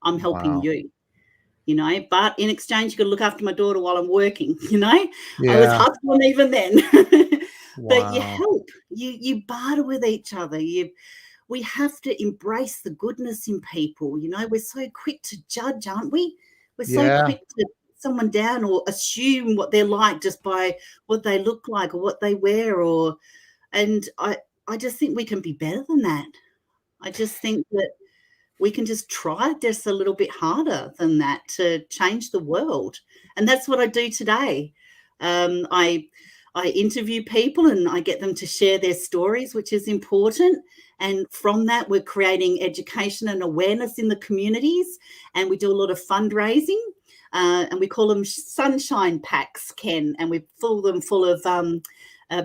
I'm helping Wow. you. But in exchange, you got to look after my daughter while I'm working. I was Yeah. hustling even then. But you Wow. help, you barter with each other. We have to embrace the goodness in people. We're so quick to judge, aren't we? We're so Yeah. quick to put someone down or assume what they're like just by what they look like or what they wear. And I just think we can be better than that. I just think that we can just try just a little bit harder than that to change the world. And that's what I do today. I interview people and I get them to share their stories, which is important. And from that, we're creating education and awareness in the communities. And we do a lot of fundraising. And we call them sunshine packs, Ken. And we fill them full of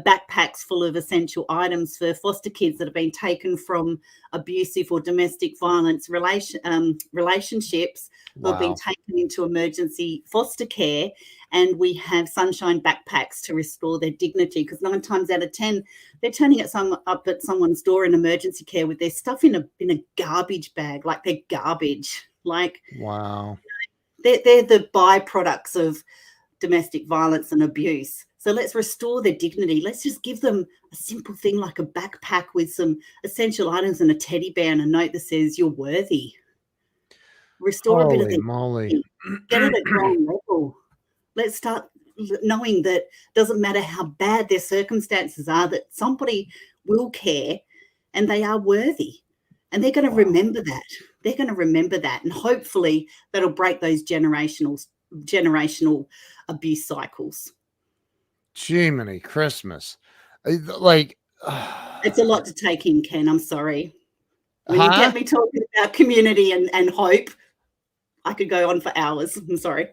backpacks full of essential items for foster kids that have been taken from abusive or domestic violence relationships who have been Wow. taken into emergency foster care. And we have sunshine backpacks to restore their dignity because 9 times out of 10, they're turning up at someone's door in emergency care with their stuff in a garbage bag, like they're garbage. Like Wow. they're the byproducts of domestic violence and abuse. So let's restore their dignity. Let's just give them a simple thing like a backpack with some essential items and a teddy bear and a note that says you're worthy. Restore a bit of Holy their moly. dignity. Get it at ground level. Let's start knowing that doesn't matter how bad their circumstances are, that somebody will care and they are worthy. And they're going to Wow. remember that. They're going to remember that. And hopefully that'll break those generational abuse cycles. Jiminy Christmas. Like, It's a lot to take in, Ken. I'm sorry. When you huh? get me talking about community and hope, I could go on for hours. I'm sorry.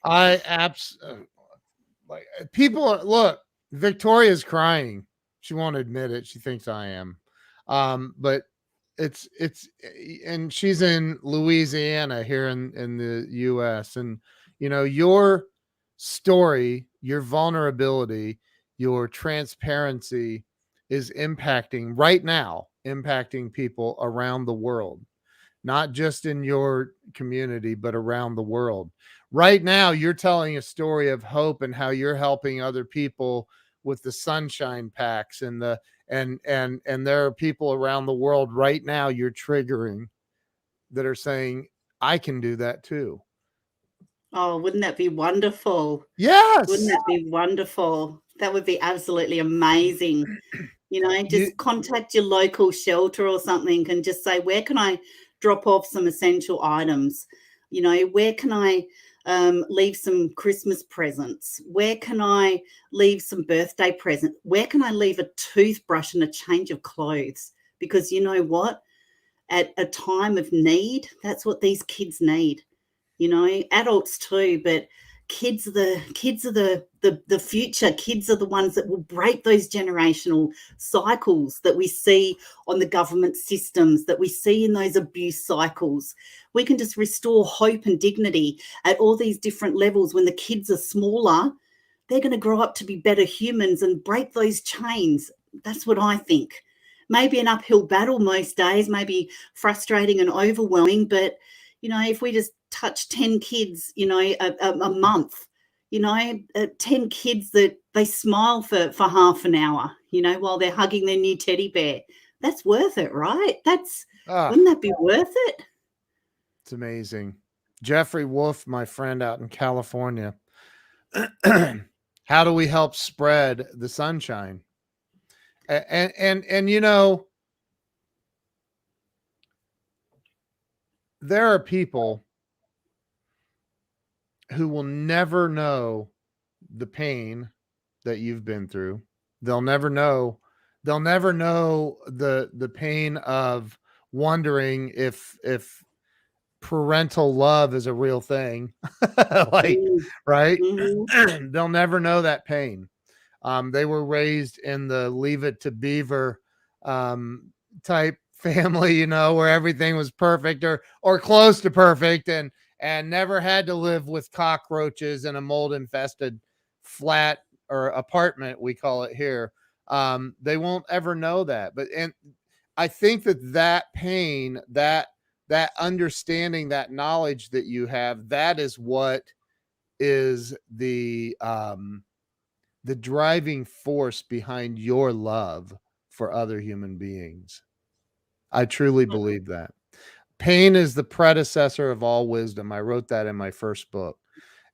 I like people look, Victoria's crying. She won't admit it. She thinks I am. But it's and she's in Louisiana here in the US. And your story, your vulnerability, your transparency is impacting people around the world, not just in your community, but around the world. Right now, you're telling a story of hope and how you're helping other people with the sunshine packs and and there are people around the world right now you're triggering that are saying, I can do that too. Oh, wouldn't that be wonderful? Wouldn't Yes. that be wonderful? That would be absolutely amazing. You, Just contact your local shelter or something and just say, where can I drop off some essential items? Where can I leave some Christmas presents? Where can I leave some birthday presents? Where can I leave a toothbrush and a change of clothes? Because you know what? At a time of need, that's what these kids need. Adults too, but kids are the future. Kids are the ones that will break those generational cycles that we see on the government systems, that we see in those abuse cycles. We can just restore hope and dignity at all these different levels. When the kids are smaller, they're going to grow up to be better humans and break those chains. That's what I think. Maybe an uphill battle most days, maybe frustrating and overwhelming, but if we just touch 10 kids, a month, 10 kids that they smile for half an hour, while they're hugging their new teddy bear, that's worth it, right? Wouldn't that be worth it? it's amazing. Jeffrey Wolf, my friend out in California. How do we help spread the sunshine? And there are people who will never know the pain that you've been through. They'll never know the pain of wondering if parental love is a real thing. Like, right? Mm-hmm. They'll never know that pain. They were raised in the Leave It to Beaver type family, where everything was perfect or close to perfect, and never had to live with cockroaches in a mold infested flat or apartment, we call it here. They won't ever know that. And I think that pain, that understanding, that knowledge that you have, that is what is the driving force behind your love for other human beings. I truly believe that. Pain is the predecessor of all wisdom. I wrote that in my first book.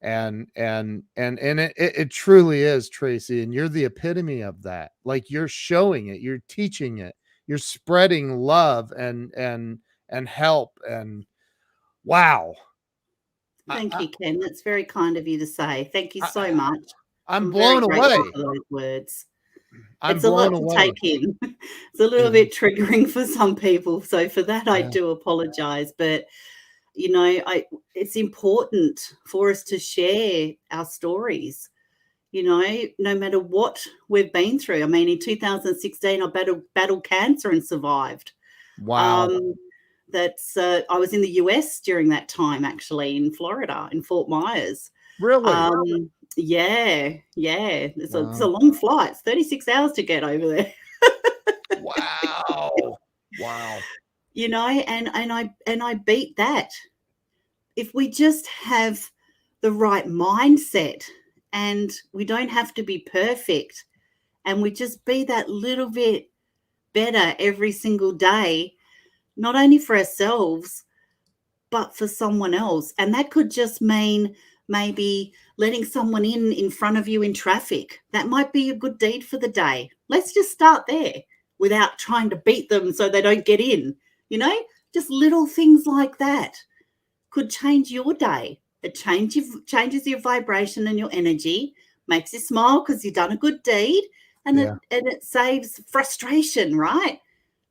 And it truly is, Tracey, and you're the epitome of that. Like, you're showing it, you're teaching it, you're spreading love and help, and wow. Thank you, Ken. That's very kind of you to say. Thank you so I, much. I'm I'm very blown grateful away. for those words. I'm It's a blown lot to away. take in. It's a little bit triggering for some people. So for that, I Yeah. do apologize. But, it's important for us to share our stories, no matter what we've been through. I mean, in 2016, I battled cancer and survived. Wow. Um, I was in the US during that time, actually, in Florida, in Fort Myers. Really? Yeah. It's a Wow. long flight. It's 36 hours to get over there. Wow. Wow. And I beat that. If we just have the right mindset, and we don't have to be perfect, and we just be that little bit better every single day, not only for ourselves, but for someone else. And that could just mean maybe letting someone in front of you in traffic. That might be a good deed for the day. Let's just start there without trying to beat them so they don't get in. Just little things like that could change your day. It changes your vibration and your energy, makes you smile because you've done a good deed, and Yeah. it saves frustration, right?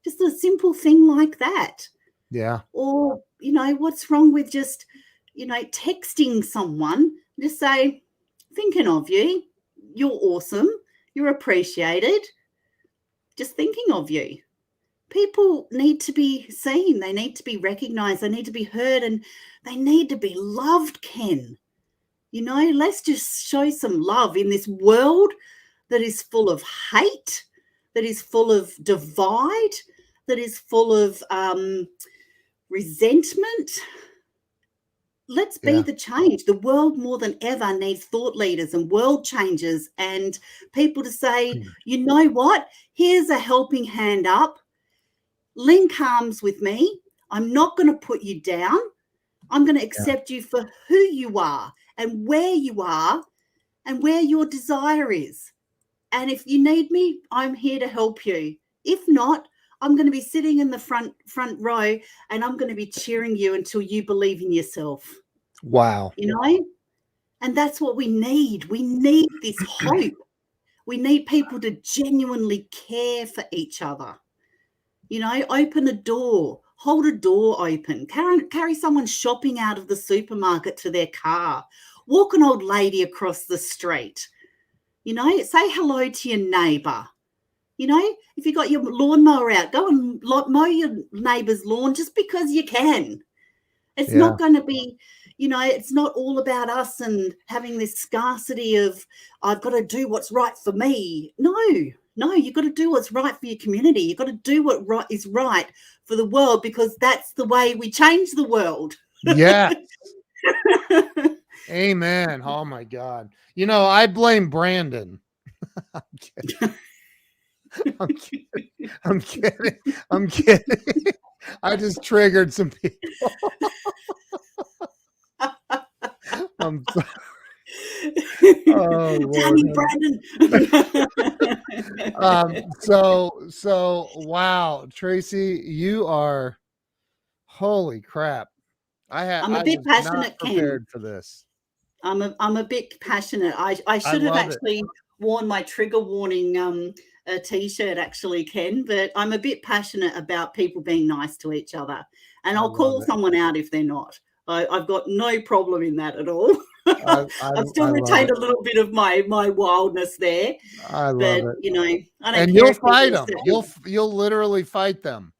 Just a simple thing like that. Yeah. Or, what's wrong with just, texting someone, just say, thinking of you, you're awesome, you're appreciated, just thinking of you. people need to be seen. They need to be recognized. They need to be heard, and they need to be loved, Ken. You know, let's just show some love in this world that is full of hate, that is full of divide, that is full of resentment. Let's be the change. The world more than ever needs thought leaders and world changers and people to say, you know what? Here's a helping hand up. Link arms with me. I'm not going to put you down. I'm going to accept you for who you are and where you are and where your desire is. And if you need me, I'm here to help you. If not, I'm going to be sitting in the front row and I'm going to be cheering you until you believe in yourself. Wow. You know? And that's what we need. We need this hope. We need people to genuinely care for each other. You know, open a door, hold a door open, carry someone shopping out of the supermarket to their car, walk an old lady across the street. You know, say hello to your neighbour. You know, if you got your lawnmower out, go and mow your neighbour's lawn just because you can. It's not going to be, you know, it's not all about us and having this scarcity of I've got to do what's right for me. No, you've got to do what's right for your community. You've got to do what is right for the world because that's the way we change the world. Yeah. Amen. Oh my God. You know, I blame Brandon. I'm kidding. I'm kidding. I just triggered some people. I'm sorry. Oh, Damn Brandon. So wow, Tracey, you are holy crap. I'm a bit passionate, prepared Ken. for this. I'm a bit passionate. I should have actually worn my trigger warning a t-shirt actually, Ken, but I'm a bit passionate about people being nice to each other. And I'll call someone out if they're not. I've got no problem in that at all. I've still retained a little bit of my wildness there. I love it. You know, I don't and care you'll fight them. You'll literally fight them.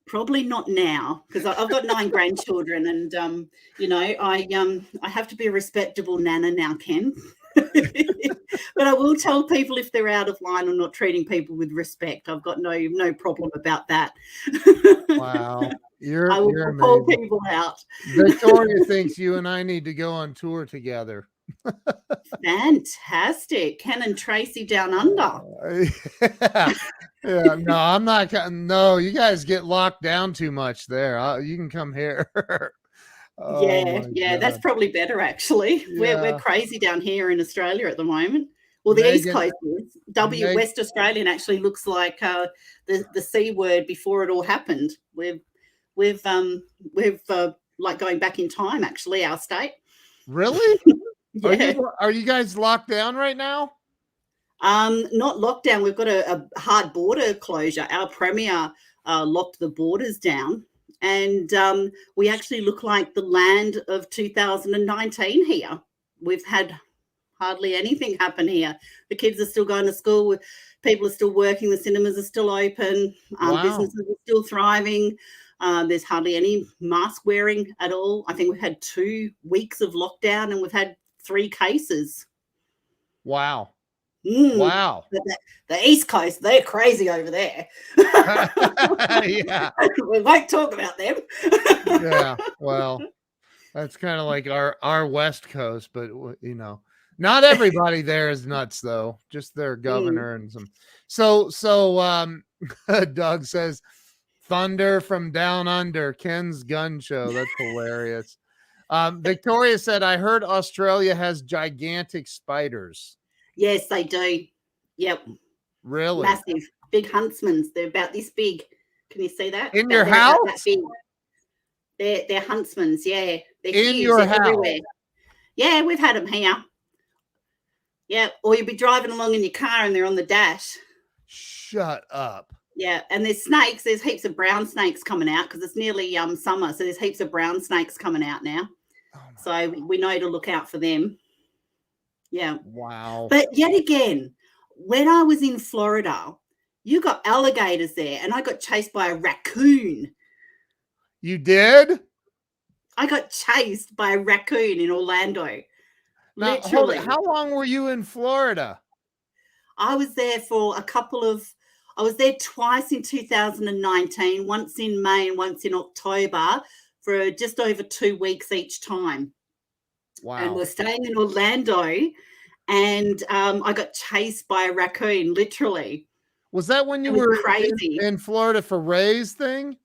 Probably not now because I've got 9 grandchildren, and you know, I have to be a respectable nana now, Ken. But I will tell people if they're out of line or not treating people with respect. I've got no problem about that. Wow. I will call people out. Victoria thinks you and I need to go on tour together. Fantastic. Ken and Tracey down under. Yeah, no, I'm not. No, you guys get locked down too much there. You can come here. Yeah, that's probably better actually. Yeah. We're crazy down here in Australia at the moment. Well, the East Coast is. West Australian actually looks like the C word before it all happened. We've like going back in time actually, our state. Really? Yeah. Are you guys locked down right now? Not lockdown. We've got a hard border closure. Our premier locked the borders down. And we actually look like the land of 2019 here. We've had hardly anything happen here. The kids are still going to school. People are still working. The cinemas are still open. Businesses are still thriving. There's hardly any mask wearing at all. I think we've had 2 weeks of lockdown and we've had 3 cases. Wow. Wow. The East Coast, they're crazy over there. Yeah. We won't talk about them. Yeah. Well, that's kind of like our West Coast, but you know, not everybody there is nuts though. Just their governor and some. So Doug says, "Thunder from down under, Ken's gun show." That's hilarious. Victoria said, "I heard Australia has gigantic spiders." Yes, they do. Yep. Really? Massive. Big huntsmans. They're about this big. Can you see that? In your house? That big. They're huntsmans, yeah. They're in huge. Your they're house? Everywhere. Yeah, we've had them here. Yeah, or you'll be driving along in your car and they're on the dash. Shut up. Yeah, and there's snakes. There's heaps of brown snakes coming out because it's nearly summer, so there's heaps of brown snakes coming out now. So we know to look out for them. Yeah. Wow. But yet again, when I was in Florida, You got alligators there, and I got chased by a raccoon. You did? I got chased by a raccoon in Orlando. Now, hold it. Literally. How long were you in Florida? I was there for I was there twice in 2019, once in May and once in October for just over 2 weeks each time. And Wow. we're staying in Orlando, and I got chased by a raccoon, literally. Was that when It you was were crazy. in Florida for Ray's thing?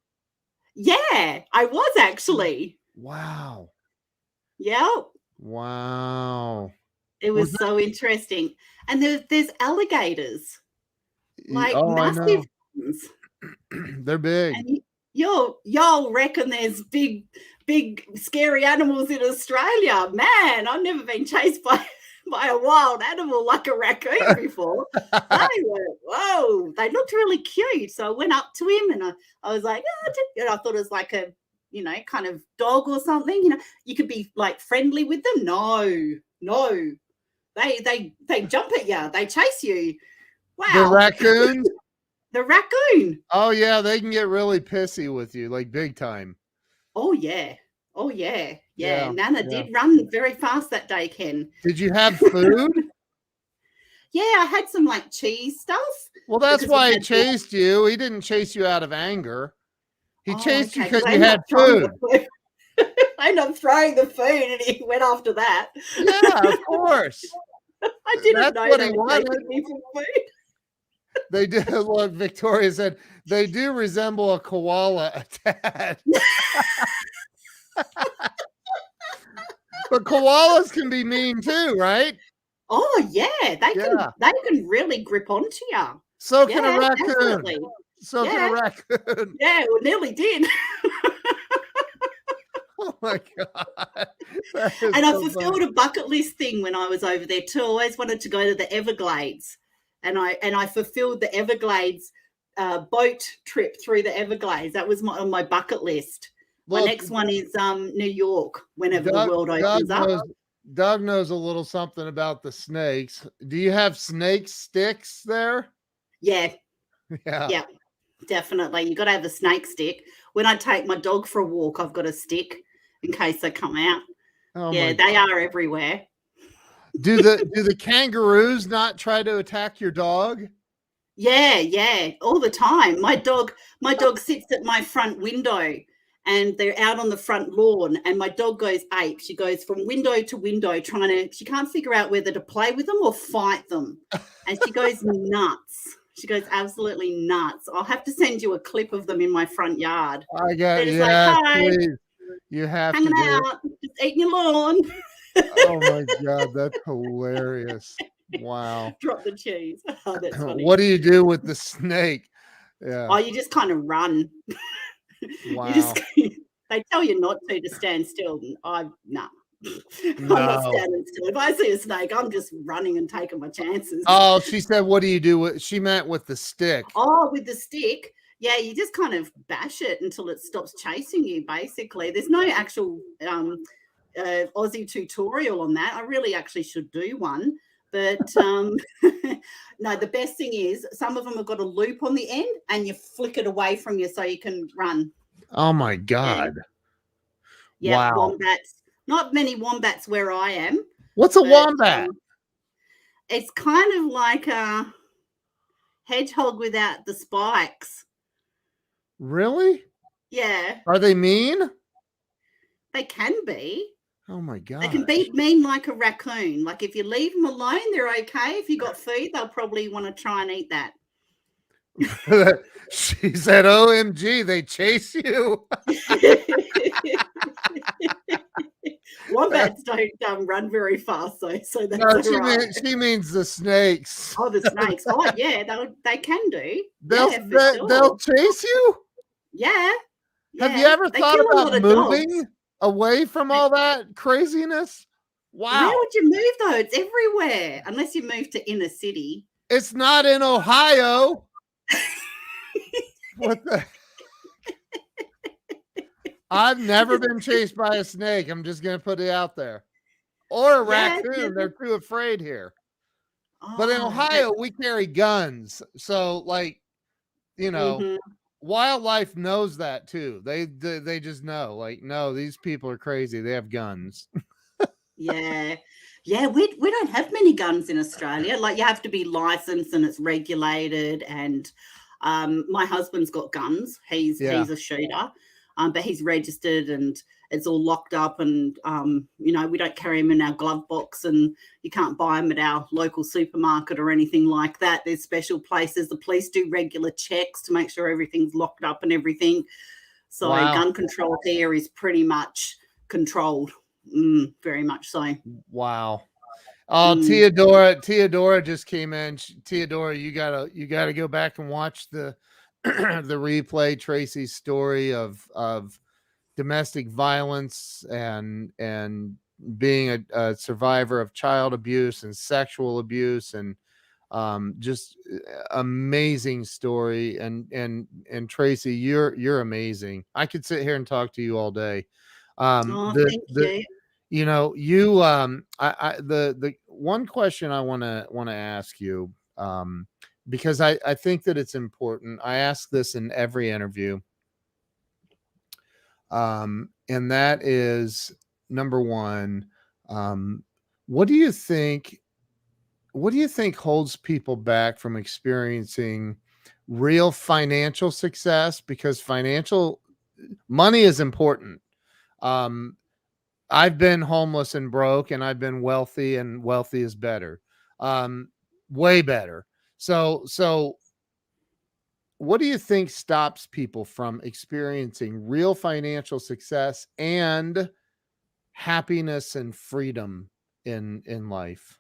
Yeah, I was actually. Wow. Yeah, Wow. it Was was so interesting. And there's alligators, that, like oh, I massive know. ones. They're big. And y'all reckon there's big scary animals in Australia. Man, I've never been chased by by a wild animal like a raccoon before. They were, whoa, they looked really cute. So I went up to him and I was like, oh, I thought it was like a, kind of dog or something. You could be like friendly with them. No. They jump at you, they chase you. The Wow. raccoons? The raccoon. Oh, yeah, they can get really pissy with you, like big time. Oh, yeah. Oh, yeah. Yeah. Yeah. Nana Yeah. did run very fast that day, Ken. Did you have food? Yeah, I had some like cheese stuff. Well, that's Because we why he had chased you. He didn't chase you out of anger. He Oh, chased you okay. because Because I you ended had up throwing food. the food. I ended up throwing the food and he went after that. Yeah, of course. I didn't That's know what they he were wanted. chasing me for food. They do. Look, Victoria said they do resemble a koala a tad. But koalas can be mean too, right? Oh, yeah. Yeah. They can really grip onto you. So can a Yeah, raccoon. definitely. So can a Yeah. raccoon. Yeah, well, nearly did. Oh my God. That is And I so funny. fulfilled a bucket list thing when I was over there too. I always wanted to go to the Everglades, and I fulfilled the Everglades boat trip through the Everglades. That was on my bucket list. My Look, next one is New York. Whenever the Doug, world Doug opens up. knows Doug knows a little something about the snakes. Do you have snake sticks there? Yeah, Yeah. yeah, definitely. You got to have a snake stick. When I take my dog for a walk, I've got a stick in case they come out. Oh Yeah, my they God. are everywhere. Do the kangaroos not try to attack your dog? Yeah, all the time. My dog sits at my front window and they're out on the front lawn and my dog goes ape. She goes from window to window she can't figure out whether to play with them or fight them. And she goes nuts. She goes absolutely nuts. I'll have to send you a clip of them in my front yard. I got They're just like, yes, hi, please. You have to hanging do it. out, just eating your lawn. Oh my God, that's hilarious. Wow. Drop the cheese. Oh, that's funny. What do you do with the snake? Yeah. Oh, you just kind of run. You just Wow. they tell you not to stand still. And I'm not No. standing still. If I see a snake, I'm just running and taking my chances. Oh, she said, what do you do with she meant with the stick. Oh, with the stick, yeah, you just kind of bash it until it stops chasing you. Basically, there's no actual Aussie tutorial on that. I really actually should do one. But no, the best thing is some of them have got a loop on the end and you flick it away from you so you can run. Oh my Yeah. God. Yeah, Wow. wombats. Not many wombats where I am. What's a But, wombat? it's kind of like a hedgehog without the spikes. Really? Yeah, Are they mean? they can be. Oh my They can God. be mean like a raccoon. Like if you leave them alone, they're okay. If you got food, they'll probably want to try and eat that. She said, OMG, they chase you. Wombats don't run very fast, though, so that's No, all right. she means the snakes. Oh, the snakes. Oh, yeah, they can do. They'll Yeah, for they'll sure. chase you. Yeah, Have you yeah. ever They thought kill a lot about of dogs. moving away from all that craziness? Where Wow. would you move, though? It's everywhere, unless you move to inner city. It's not in Ohio. What the? I've never been chased by a snake. I'm just going to put it out there. Or a Yeah, raccoon. They're too afraid here. oh, But in Ohio, we carry guns. So, like, you know, Mhm. wildlife knows that too. They just know, like, no, these people are crazy. They have guns. Yeah. Yeah, we don't have many guns in Australia. Like, you have to be licensed and it's regulated, and, my husband's got guns. Yeah. He's a shooter, but he's registered and it's all locked up, and, we don't carry them in our glove box, and you can't buy them at our local supermarket or anything like that. There's special places. The police do regular checks to make sure everything's locked up and everything. So Wow. gun control here is pretty much controlled. Very much so. Wow. Oh, Mm. Teodora just came in. Teodora, you gotta go back and watch the the replay. Tracy's story of domestic violence and being a survivor of child abuse and sexual abuse, and just amazing story. And Tracy, you're amazing. I could sit here and talk to you all day. Oh, The thank the you. you I the one question I want to ask you, because I think that it's important. I ask this in every interview, and that is, number one, um, what do you think holds people back from experiencing real financial success? Because financial money is important. Um, I've been homeless and broke, and I've been wealthy, and wealthy is better. Um, Way better. So what do you think stops people from experiencing real financial success and happiness and freedom in life?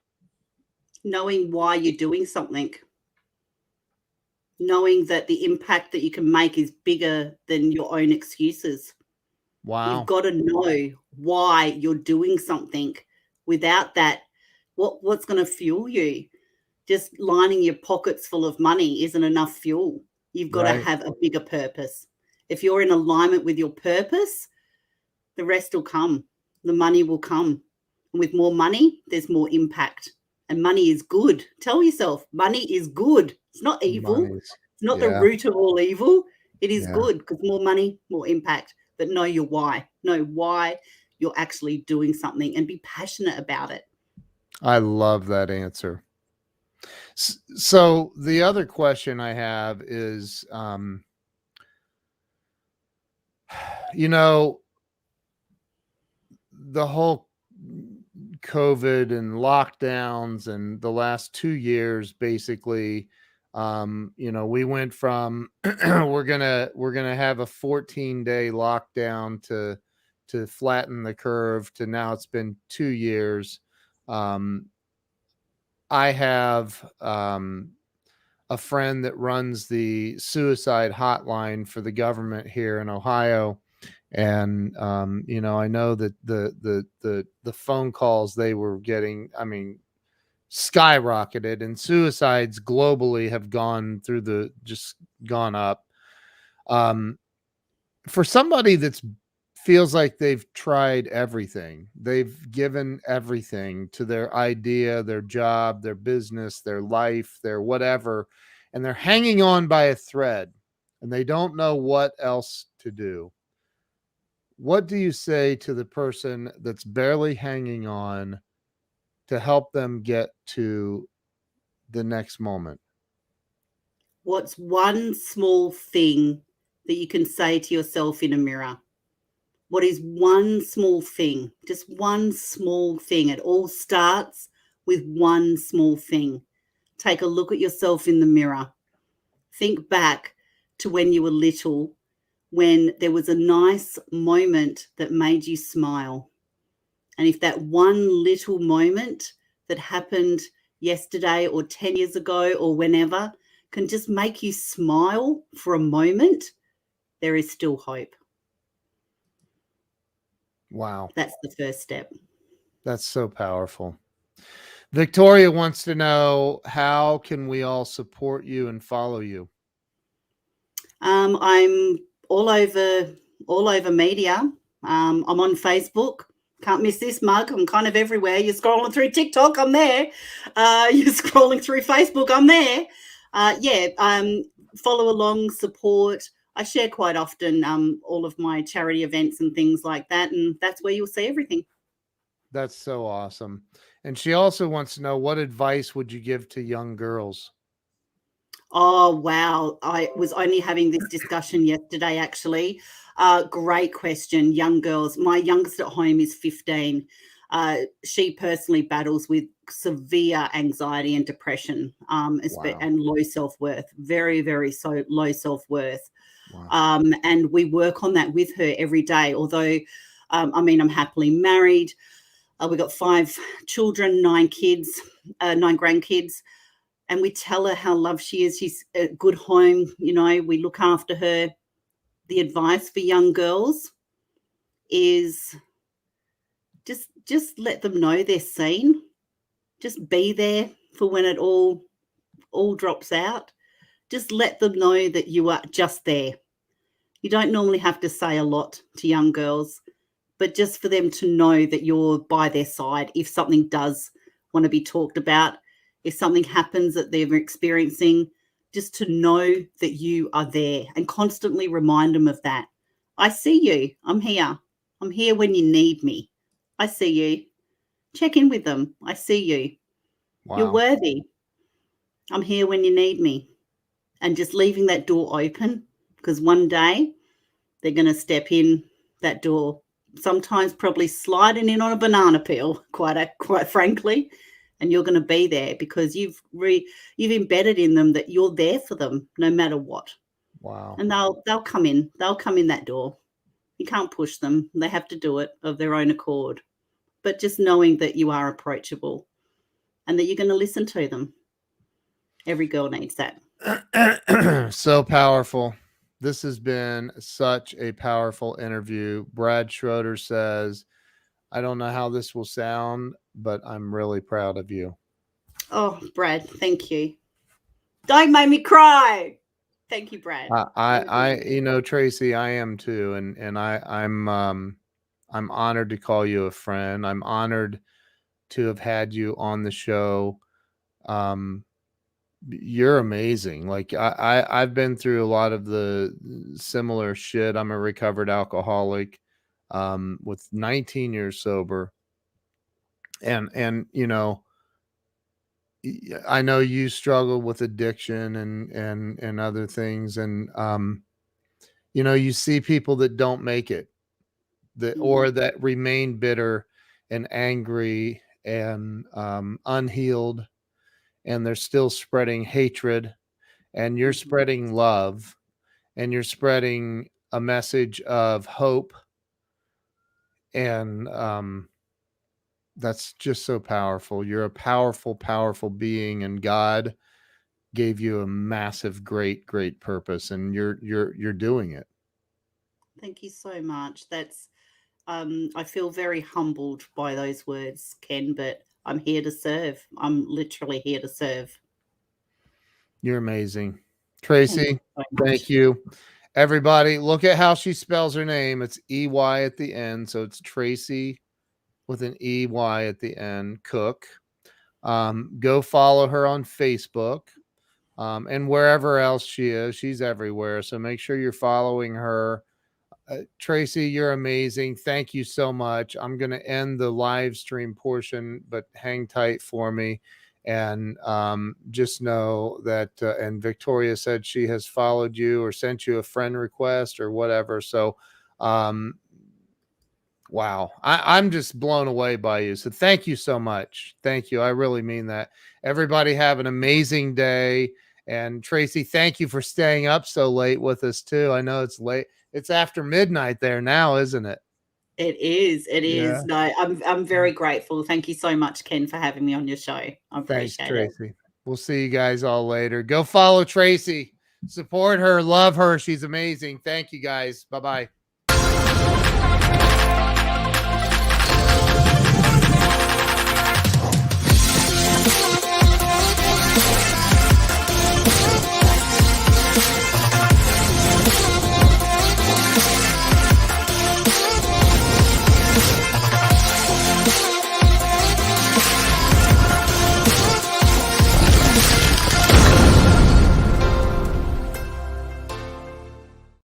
Knowing why you're doing something, knowing that the impact that you can make is bigger than your own excuses. You've Wow. got to know why you're doing something. Without that, what's going to fuel you? Just lining your pockets full of money isn't enough fuel. You've got to Right. have a bigger purpose. If you're in alignment with your purpose, the rest will come. The money will come. And with more money, there's more impact. And money is good. Tell yourself, money is good. It's not evil. Monies. It's not the Yeah. root of all evil. It is Yeah. good because more money, more impact. But know your why. Know why you're actually doing something and be passionate about it. I love that answer. So the other question I have is, you know, the whole COVID and lockdowns and the last 2 years, basically, we went from we're gonna have a 14-day lockdown to flatten the curve, to now it's been 2 years. Um, I have a friend that runs the suicide hotline for the government here in Ohio, and I know that the phone calls they were getting, I mean, skyrocketed, and suicides globally have gone up. Um, for somebody that's feels like they've tried everything, they've given everything to their idea, their job, their business, their life, their whatever, and they're hanging on by a thread, and they don't know what else to do. What do you say to the person that's barely hanging on to help them get to the next moment? What's one small thing that you can say to yourself in a mirror? What is one small thing? Just one small thing. It all starts with one small thing. Take a look at yourself in the mirror. Think back to when you were little, when there was a nice moment that made you smile. And if that one little moment that happened yesterday or 10 years ago or whenever can just make you smile for a moment, there is still hope. Wow, That's the first step. that's so powerful. Victoria wants to know, how can we all support you and follow you? I'm all over media. I'm on Facebook. Can't miss this mug. I'm kind of everywhere. You're scrolling through TikTok, I'm there. You're scrolling through Facebook, I'm there. follow along, support. I share quite often all of my charity events and things like that, and that's where you'll see everything. That's so awesome. And she also wants to know, what advice would you give to young girls? Oh, wow. I was only having this discussion yesterday, actually. Great question. Young girls. My youngest at home is 15. She personally battles with severe anxiety and depression, Wow. and low self worth, very, very so low self worth. Wow. And we work on that with her every day. Although, I mean, I'm happily married. We've got 5 children, 9 kids, 9 grandkids. And we tell her how loved she is. She's a good home. You know, we look after her. The advice for young girls is just let them know they're seen. Just be there for when it all drops out. Just let them know that you are just there. You don't normally have to say a lot to young girls, but just for them to know that you're by their side if something does want to be talked about, if something happens that they're experiencing, just to know that you are there and constantly remind them of that. I see you. I'm here. I'm here when you need me. I see you. Check in with them. I see you. Wow. You're worthy. I'm here when you need me. And just leaving that door open, because one day they're going to step in that door, sometimes probably sliding in on a banana peel, quite frankly, and you're going to be there because you've embedded in them that you're there for them no matter what. Wow. And they'll come in. They'll come in that door. You can't push them. They have to do it of their own accord. But just knowing that you are approachable and that you're going to listen to them. Every girl needs that. So powerful. This has been such a powerful interview. Brad Schroeder says, I don't know how this will sound, but I'm really proud of you. Oh, Brad, thank you. Don't make me cry. Thank you, Brad. Tracey, I am too. And I'm honored to call you a friend. I'm honored to have had you on the show. You're amazing. Like I've been through a lot of the similar shit. I'm a recovered alcoholic, with 19 years sober. And I know you struggle with addiction and other things. And, you see people that don't make it, or that remain bitter and angry and, unhealed, and they're still spreading hatred, and you're spreading love, and you're spreading a message of hope. And, that's just so powerful. You're a powerful, powerful being, and God gave you a massive, great, great purpose, and you're doing it. Thank you so much. That's I feel very humbled by those words, Ken, but I'm here to serve. I'm literally here to serve. You're amazing. Tracey, Thank you so thank you. Everybody, look at how she spells her name. It's EY at the end. So it's Tracey with an EY at the end, Cook. Go follow her on Facebook, and wherever else she is. She's everywhere. So make sure you're following her. Tracey, you're amazing. Thank you so much. I'm going to end the live stream portion, but hang tight for me. And, just know that, and Victoria said she has followed you or sent you a friend request or whatever. So, wow, I'm just blown away by you. So thank you so much. Thank you. I really mean that. Everybody have an amazing day. And Tracey, thank you for staying up so late with us too. I know it's late. It's after midnight there now, isn't it? It is. It Yeah. is. No, I'm very grateful. Thank you so much, Ken, for having me on your show. I Thanks, appreciate it. Tracey. We'll see you guys all later. Go follow Tracey. Support her. Love her. She's amazing. Thank you guys. Bye-bye.